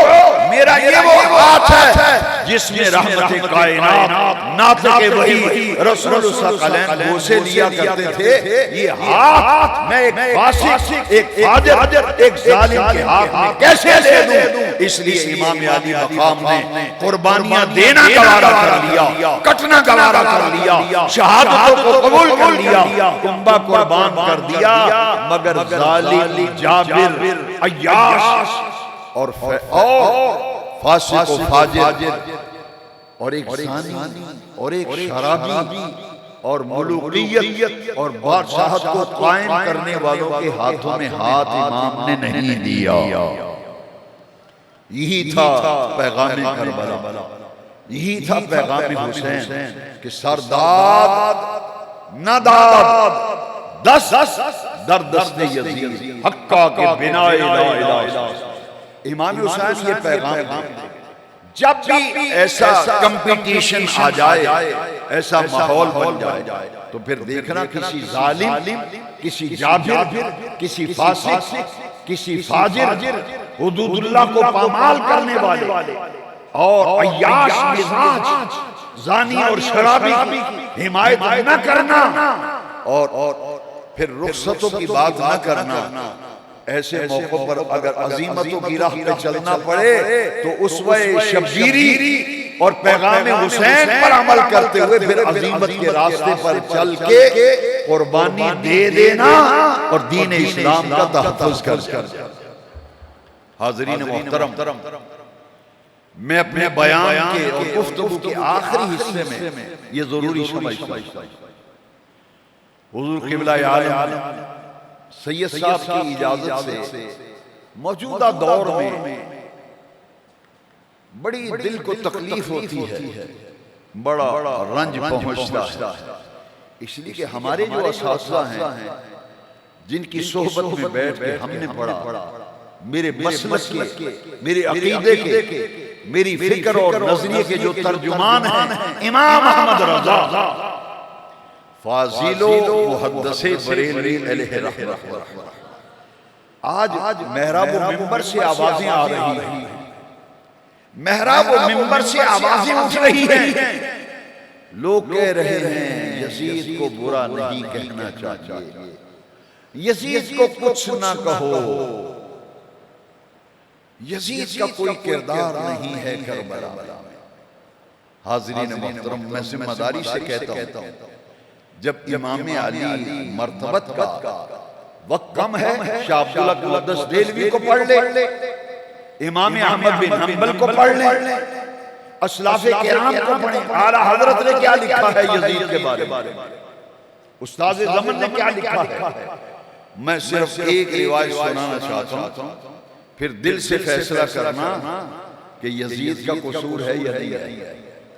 میرا یہ وہ ہاتھ ہے جس میں رحمت کائنات ناطق وحی رسول اللہ صلی اللہ علیہ وسلم بوسے دیا کرتے تھے۔ یہ ہاتھ میں ایک فاسق، ایک فاجر، ایک ظالم کے ہاتھ میں کیسے دے دوں؟ اس لیے امام علی مقام نے قربانیاں دینا گوارا کر لیا، کٹنا گوارا کر لیا، شہادتوں کو قبول کر لیا، کنبہ قربان کر دیا، مگر ظالم جابر، عیاش اور فاسق و فاجر اور ایک زانی اور ایک شرابی اور ملوکیت اور بادشاہت کو قائم کرنے والوں کے ہاتھوں میں ہاتھ امام نے نہیں دیا۔ یہی تھا پیغام کربلا، یہی تھا پیغام حسین کہ سرداد نہ داد دس در دست یزید حقا کے بنائے لا الہ الا۔ امام حسین یہ پیغام جب بھی ایسا کمپٹیشن آ جائے، ایسا ماحول بن جائے، تو پھر دیکھنا کسی ظالم، کسی جابر، کسی فاسق، کسی فاجر، حدود اللہ کو پامال کرنے والے اور عیاش مزاج زانی اور شرابی کی حمایت نہ کرنا اور پھر رخصتوں کی بات نہ کرنا۔ ایسے موقع پر اگر عظیمتوں کی راہ پہ چلنا پڑے تو اسوہ شبیری اور پیغام حسین پر عمل کرتے ہوئے پھر عظیمت کے راستے پر چل کے قربانی دے دینا اور دین اسلام کا تحفظ کر۔ حاضرین محترم، میں اپنے بیان کے اور گفتگو کے آخری حصے میں یہ ضروری سمجھتا ہوں، حضور قبلہ عالم سید صاحب کی اجازت سے موجودہ دور میں بڑی دل کو تکلیف ہوتی ہے، بڑا رنج پہنچتا ہے، اس لیے کہ ہمارے جو اساتذہ ہیں جن کی صحبت میں بیٹھ کے ہم نے پڑھا، میرے مسلک کے، میرے عقیدے کے، میری فکر اور نظریے کے جو ترجمان ہیں امام احمد رضا فاضل و محدث بریلوی علیہ رحمہ، آج محراب و منبر سے آوازیں آ رہی ہیں، محراب و منبر سے آوازیں اٹھ رہی ہیں، لوگ کہہ رہے ہیں یزید کو برا نہیں کہنا چاہیے، یزید کو کچھ نہ کہو، یزید کا کوئی کردار نہیں ہے کربلا میں۔ حاضرین محترم، میں ذمہ داری سے کہتا ہوں جب امام علی مرتبت کا وقت کم ہے، شاہ عبداللہ قدس دہلوی کو پڑھ لے، امام احمد بن حنبل کو پڑھ لے، اسلاف کرام کو پڑھیں، اعلیٰ حضرت نے کیا لکھا ہے یزید کے بارے میں، استاد زمن نے کیا لکھا ہے۔ میں صرف ایک روایت سنانا چاہتا ہوں، پھر دل سے فیصلہ کرنا کہ یزید کا قصور ہے یا نہیں ہے۔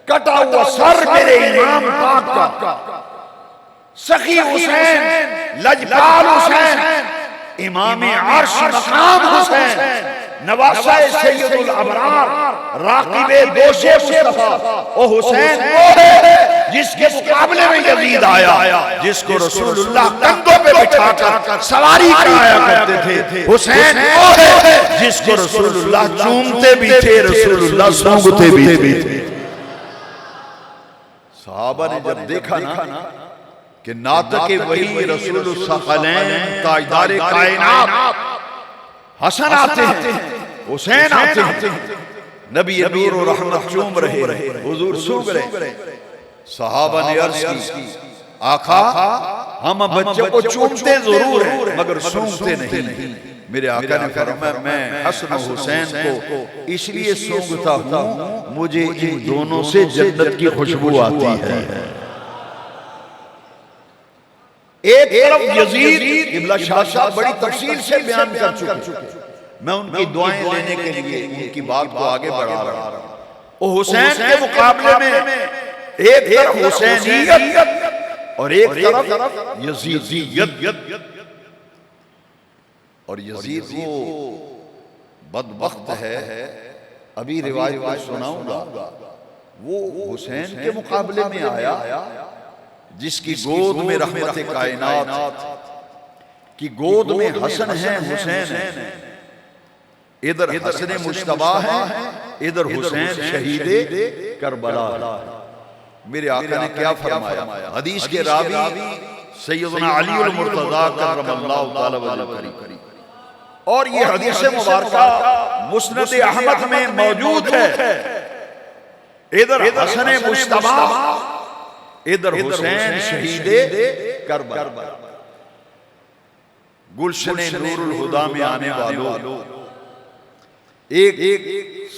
کٹا ہوا سر میرے امام پاک کا، سخی حسین، لجپال حسین، امام عرش مقام حسین، نواسہ سید الابرار، راقب دوش مصطفیٰ، او حسین وہ ہے جس کے مقابلے میں یزید آیا، جس کو رسول اللہ کندھوں پہ بٹھا کر سواری کرایا کرتے تھے، حسین وہ ہے جس کو رسول اللہ چومتے بھی تھے، رسول اللہ سونگتے بھی تھے۔ صحابہ نے جب دیکھا نا کہ ناطق وحی رسول الثقلین تاجدار کائنات حسن آتے ہیں، حسین آتے ہیں، نبی نور و رحمت چوم رہے، حضور سونگ رہے، صحابہ نے عرض کی آقا ہم بچوں کو چومتے ضرور ہیں مگر سونگتے نہیں۔ میرے آقا نے فرمایا میں حسن و حسین کو اس لیے سونگتا ہوں مجھے ان دونوں سے جنت کی خوشبو آتی ہے۔ ایک طرف یزید، قبلہ شاہ صاحب بڑی تفصیل سے بیان کر چکے، میں ان کی دعائیں لینے کے لیے ان کی بات کو آگے بڑھا رہا ہوں۔ وہ حسین کے مقابلے میں ایک طرف حسینیت اور ایک طرف یزیدیت، اور یزید وہ بدبخت ہے، ابھی روایت سناؤں گا، وہ حسین کے مقابلے میں آیا جس کی گود میں رحمت کائنات کی گود میں حسن ہے، حسین ہے، ادھر حسن مجتبیٰ ہے، ادھر حسین شہید کربلا ہے۔ میرے آقا نے کیا فرمایا؟ حدیث کے راوی سیدنا علی المرتضیٰ کرم اللہ تعالی وجہہ، اور یہ حدیث مبارکہ مسند احمد میں موجود ہے۔ ادھر حسن مجتبیٰ، ادھر حسین شہید کربلا۔ گلشن نور الہدیٰ میں آنے والوں، ایک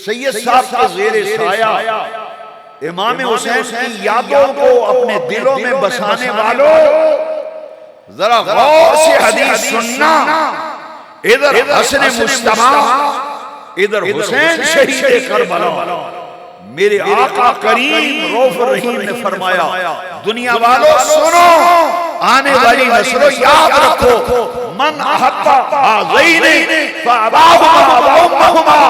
سید صاحب کے زیر سایہ امام حسین کی یادوں کو اپنے دلوں میں بسانے والوں، ذرا غور سے حدیث سننا۔ ادھر حسن مجتبیٰ، ادھر حسین شہید کربلا۔ میرے آقا کریم رؤوف الرحیم نے فرمایا، دنیا والوں سنو، آنے والی نسلوں یاد رکھو، من احب ہذین فاباہما وامہما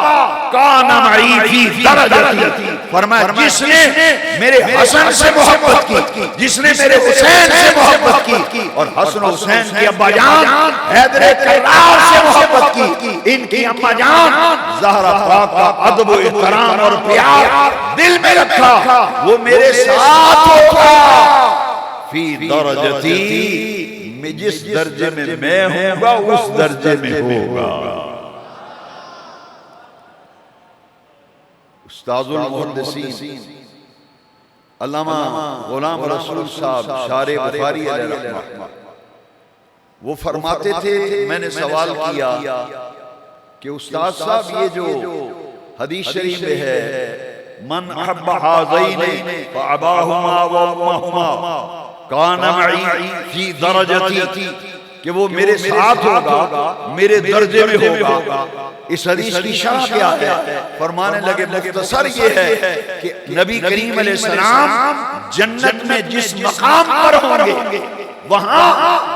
کان معی فی درجتی۔ فرمایا جس نے میرے حسن سے محبت کی، جس نے میرے حسین سے محبت کی، اور حسن حسین کی ابا جان حیدر کرار سے محبت کی، ان کی اما جان زہرا پاک کا ادب و احترام اور پیار دل میں رکھا، وہ میرے ساتھ ہوگا فی درجتی، میں جس درجے میں ہوں گا اس درجے میں ہوگا۔ استاذ المحدثین علامہ غلام رسول صاحب شارح بخاری علیہ رحمہ، وہ فرماتے تھے، میں نے سوال کیا کہ استاذ صاحب یہ جو حدیث شریف میں ہے من احب ہذین فاباہما وامہما کان معی فی درجتی، کہ وہ میرے ساتھ ہوگا، میرے درجے میں ہوگا، اس حدیث کی شرح کیا ہے؟ فرمانے لگے مختصر یہ ہے کہ نبی کریم علیہ السلام جنت میں جس مقام پر ہوں گے، وہاں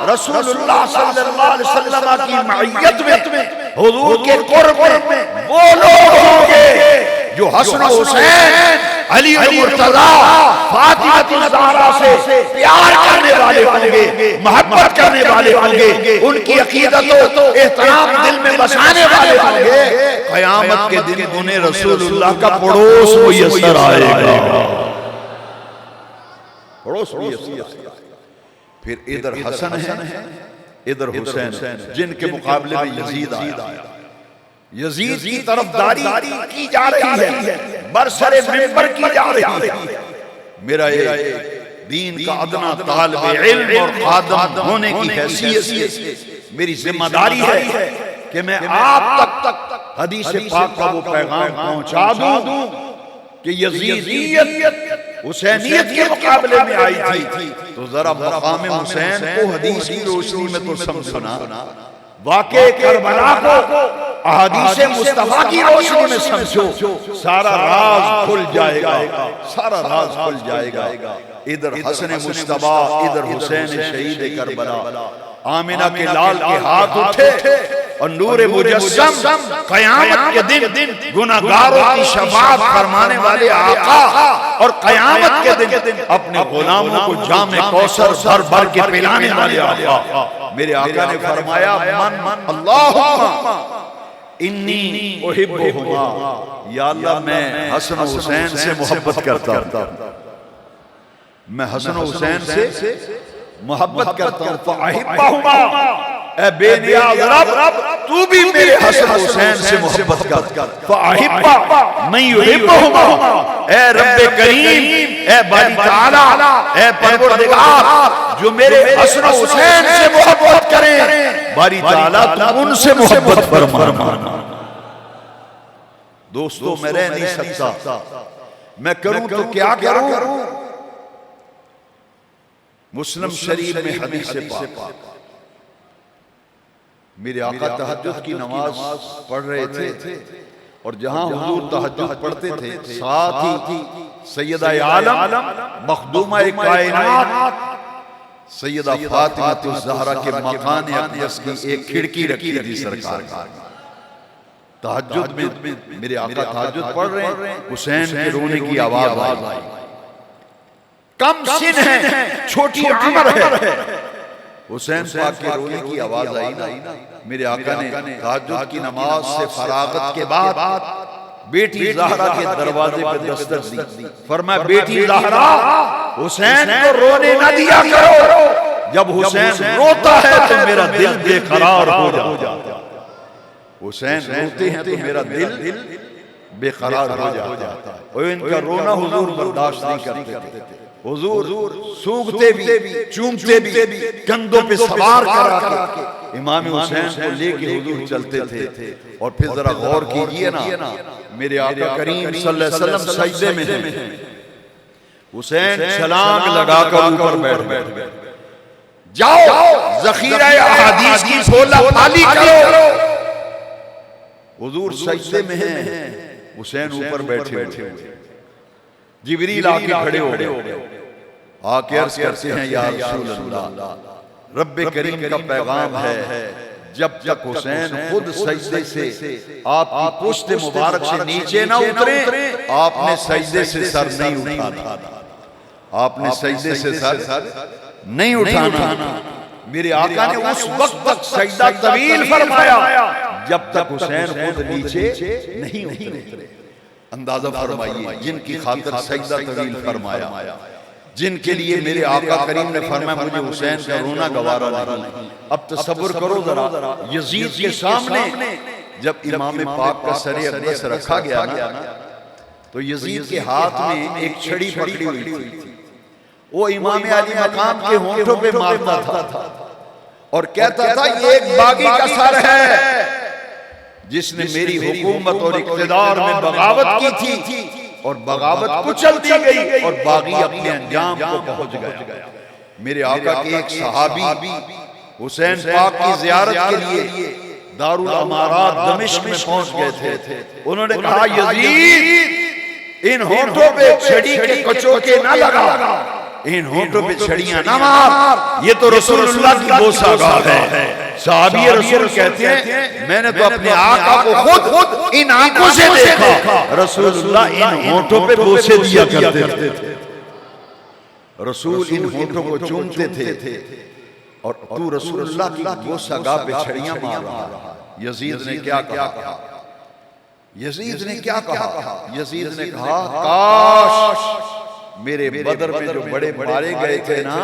رسول اللہ صلی اللہ علیہ وسلم کی معیت میں، حضور کے قرب میں وہ لوگ ہوں گے جو حسن حسین، علی المرتضیٰ، فاطمہ الزہرا سے پیار کرنے والے ہوں گے، محبت کرنے والے ہوں گے، ان کی عقیدت و احترام دل میں بسانے والے ہوں گے۔ قیامت کے دن انہیں رسول اللہ کا پڑوس میسر آئے گا، پڑوس میسر آئے گا۔ پھر ادھر حسن ہے، ادھر حسین، جن کے مقابلے میں یزید آیا، یزید کی طرفداری کی جا رہی ہے، برسر منبر کی جا رہی ہے۔ میرا یہ دین کا ادنا طالب علم اور خادم ہونے کی حیثیت سے میری ذمہ داری ہے کہ میں آپ تک حدیث پاک کا وہ پیغام پہنچا دوں کہ یزیدیت حسینیت کے مقابلے میں آئی تھی، تو ذرا مقام حسین کو حدیث کی روشنی میں تو سمجھنا، واقع کربلا کو احادیث مصطفیٰ کی روشنی میں سمجھو، سارا راز کھل جائے گا، سارا راز کھل جائے گا۔ ادھر حسن مجتبیٰ، ادھر حسین شہید کربلا، آمنہ کے لال کے ہاتھ اٹھے اور نور مجسم، قیامت کے دن گناہگاروں کی شفاعت فرمانے والے آقا، اور قیامت کے دن اپنے غلاموں کو جام کوثر بھر بھر کے پلانے والے آقا۔ میرے آقا نے فرمایا من اللہم انی احبہما، یا اللہ میں حسن حسین سے محبت کرتا ہوں، میں حسن حسین سے محبت کرتا ہوں، فاحبہما، اے بے نیاز رب تو بھی میرے حسن حسین سے محبت کر، فاحبہ من یحبہما، اے رب کریم، اے باری تعالی، اے پروردگار جو میرے حسن حسین سے محبت کریں، باری تعالیٰ تو ان سے محبت فرمانا۔ دوستو میں رہ نہیں سکتا، میں کروں تو کیا کروں؟ مسلم شریف میں حدیث پاک، میرے آقا تہجد کی نماز پڑھ رہے تھے، اور جہاں حضور تہجد پڑھتے تھے ساتھ ہی سیدہ عالم مخدومہ کائنات سیدہ فاطمہ الزہرا کے مکان اقدس کی ایک کھڑکی رکھی تھی سرکار، تہجد میں میرے آقا تہجد پڑھ رہے ہیں، حسین کے رونے کی آواز آئی، کم سن ہے، چھوٹی عمر ہے، حسین پاک کے رونے کی آواز آئی نا، میرے آقا نے تہجد کی نماز سے فراغت کے بعد بیٹی زہرا کے دروازے پر دستک دی، فرمایا بیٹی زہرا حسین کو رونے نہ دیا کرو، جب حسین روتا ہے تو میرا دل بے قرار ہو جاتا ہے، حسین روتے ہیں تو میرا دل بے قرار ہو جاتا ہے، اور ان کا رونا حضور برداشت نہیں کرتے تھے، حضور سونگتے بھی چومتے بھی کندھوں پہ سوار کرا کے امام حسین کو لے کے حضور چلتے تھے، اور پھر ذرا غور کیجئے نا، میرے آقا کریم صلی اللہ علیہ وسلم سجدے میں ہیں، حسین چھلانگ لگا کر اوپر بیٹھ گئے، جاؤ ذخیرہ احادیث کی پھولا پھالی کرو، حضور سجدے میں ہیں، حسین اوپر بیٹھے ہوئے، جبریل آ کے کھڑے ہو گئے، آ کے عرض کرتے ہیں یا رسول اللہ، رب کریم کا پیغام ہے، جب تک حسین خود سجدے سے آپ کی پشت مبارک سے نیچے نہ اترے، آپ نے سجدے سے سر نہیں اٹھانا، آپ نے سجدے سے سر نہیں اٹھانا، میرے آقا نے اس وقت تک سجدہ طویل فرمایا جب تک حسین خود نیچے نہیں اترے، اندازہ فرمائیے جن کی خاطر سجدہ طویل فرمایا، جن کے لیے میرے آقا کریم نے فرمایا مجھے حسین کا رونا گوارا نہیں، اب تصور کرو ذرا یزید کے سامنے جب امام پاک کا سر اقدس رکھا گیا نا، تو یزید کے ہاتھ میں ایک چھڑی پکڑی ہوئی تھی، وہ امام علی مقام کے ہونٹوں پہ مارتا تھا اور کہتا تھا یہ ایک باغی کا سر ہے جس نے میری حکومت اور اقتدار میں بغاوت کی تھی، اور بغاوت کچل دی گئی اور باغی اپنے انجام کو پہنچ گیا۔ میرے آقا کے ایک صحابی حسین پاک کی زیارت کے لیے دارالامارات دمشق میں پہنچ گئے تھے، انہوں نے کہا یزید ان ہونٹوں پہ چھڑی کے کچوکے نہ لگا، ان ہونٹوں پہ چھڑیاں نہ مار، یہ تو رسول اللہ کی بوسہ گاہ ہے۔ صحابی رسول کہتے ہیں میں نے تو اپنے آقا کو خود ان آنکھوں سے دیکھا، رسول اللہ ان ہونٹوں پہ بوسے دیا کرتے تھے، رسول ان ہونٹوں کو چومتے تھے، اور تو رسول اللہ کی بوسہ گاہ پہ چھڑیاں مار رہا۔ یزید نے کیا کہا؟ یزید نے کیا کہا؟ یزید نے کہا کاش میرے بدر میں جو بڑے مارے گئے تھے نا،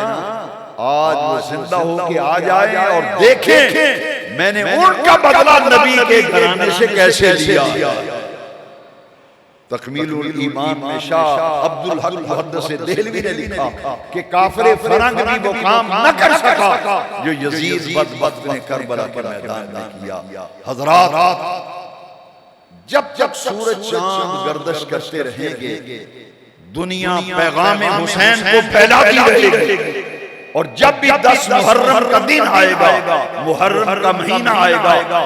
آج وہ زندہ ہو کے آ جائیں اور دیکھیں میں نے ان کا بدلہ نبی کے گھرانے سے کیسے لیا۔ تکمیل الایمان میں شاہ عبدالحق محدث دہلوی نے لکھا کہ کافر فرنگ بھی وہ کام نہ کر سکا جو یزید بدبخت نے کربلا کے میدان میں کیا۔ حضرات جب جب سورج چاند گردش کرتے رہیں گے دنیا پیغام حسین کو پھیلاتی رہے گی، اور جب بھی 10 محرم کا دن آئے گا، محرم کا مہینہ آئے گا،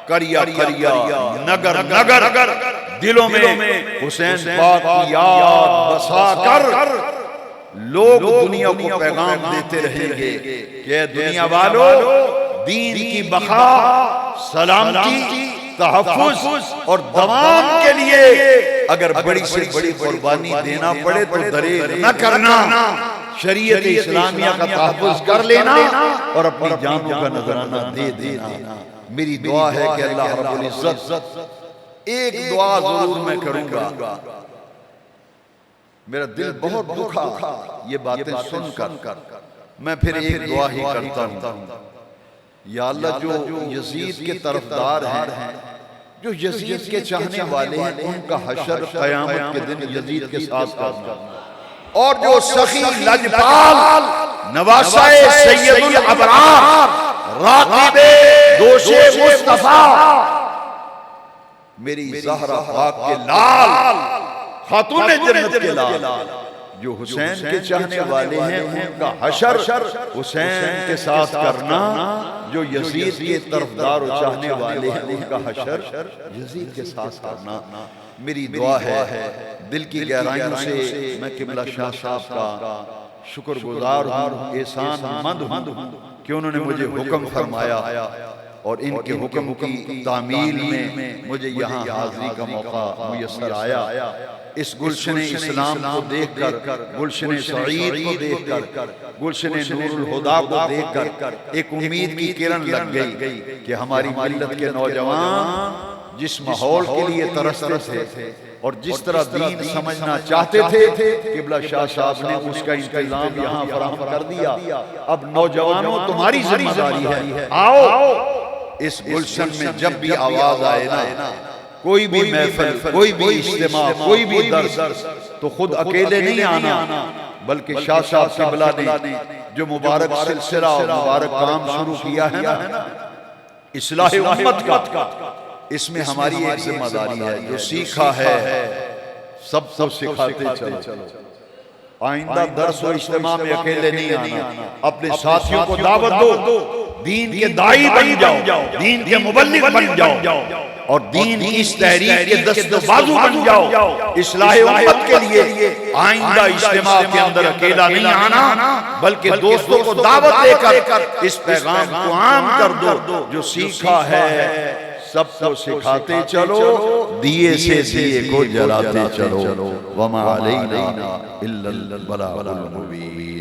کریا کریا نگر نگر دلوں میں حسین پاک کی یاد بسا کر لوگ دنیا کو پیغام دیتے رہیں گے کہ دنیا والو دین کی بقا، سلامتی، تحفظ اور دوام کے لیے اگر بڑی سے بڑی قربانی دینا پڑے تو دریغ نہ کرنا، شریعت اسلامیہ کا تحفظ کر لینا اور اپنی جانوں کا نذرانہ دے دینا۔ میری دعا ہے کہ اللہ رب العزت، ایک دعا ضرور میں کروں گا، میرا دل بہت دکھا یہ باتیں سن کر، میں پھر ایک دعا ہی کرتا ہوں، یا اللہ جو یزید کے طرفدار ہیں، جو یزید کے چاہنے والے ہیں، ان کا حشر قیامت کے دن یزید کے ساتھ کرنا، اور جو سخی لجپال نواسہ سید الابرار راقب دوش مصطفیٰ میری زہرہ پاک کے لال، خاتون جنت کے لال، جو حسین کے چاہنے والے ہیں ان کا حشر حسین کے ساتھ کرنا، جو یزید کے طرفدار و چاہنے والے ہیں ان کا حشر یزید کے ساتھ کرنا۔ میری دعا ہے، دل کی گہرائیوں سے میں قبلہ شاہ صاحب کا شکر گزار ہوں، احسان مند ہوں کہ انہوں نے مجھے حکم فرمایا اور ان کے حکم کی تعمیل میں مجھے یہاں حاضری کا موقع میسر آیا۔ اس گلشن اسلام کو دیکھ کر، گلشن سعید کو دیکھ کر، گلشن نور الہدا کو دیکھ کر ایک امید کی کرن لگ گئی کہ ہماری ملت کے نوجوان جس ماحول کے لیے ترستے تھے اور جس طرح دین سمجھنا چاہتے تھے، قبلہ شاہ صاحب نے اس کا انتظام یہاں فراہم کر دیا۔ اب نوجوانوں تمہاری ذمہ داری ہے، آؤ اس گلشن میں جب بھی آواز آئے نا، کوئی بھی محفل، کوئی بھی اجتماع، کوئی بھی درس، تو خود اکیلے نہیں آنا، بلکہ شاہ صاحب قبلہ نے جو مبارک سلسلہ اور مبارک کام شروع کیا ہے نا اصلاح امت کا، اس میں ہماری ایک ذمہ داری ہے۔ جو سیکھا ہے سب سکھاتے چلو۔ آئندہ درس و اجتماع میں اکیلے نہیں آنا، اپنے ساتھیوں کو دعوت دو، دین کے داعی بن جاؤ، دین کے مبلغ بن جاؤ، اور دین کی اس تحریک کے دست و بازو بن جاؤ۔ اصلاح امت کے لیے آئندہ اجتماع کے اندر اکیلا نہیں آنا، بلکہ دوستوں کو دعوت دے کر اس پیغام کو عام کر دو۔ جو سیکھا ہے سب کو سکھاتے چلو، دیے سے دیے کو جلاتے چلو، وما علینا الا البلاغ المبین۔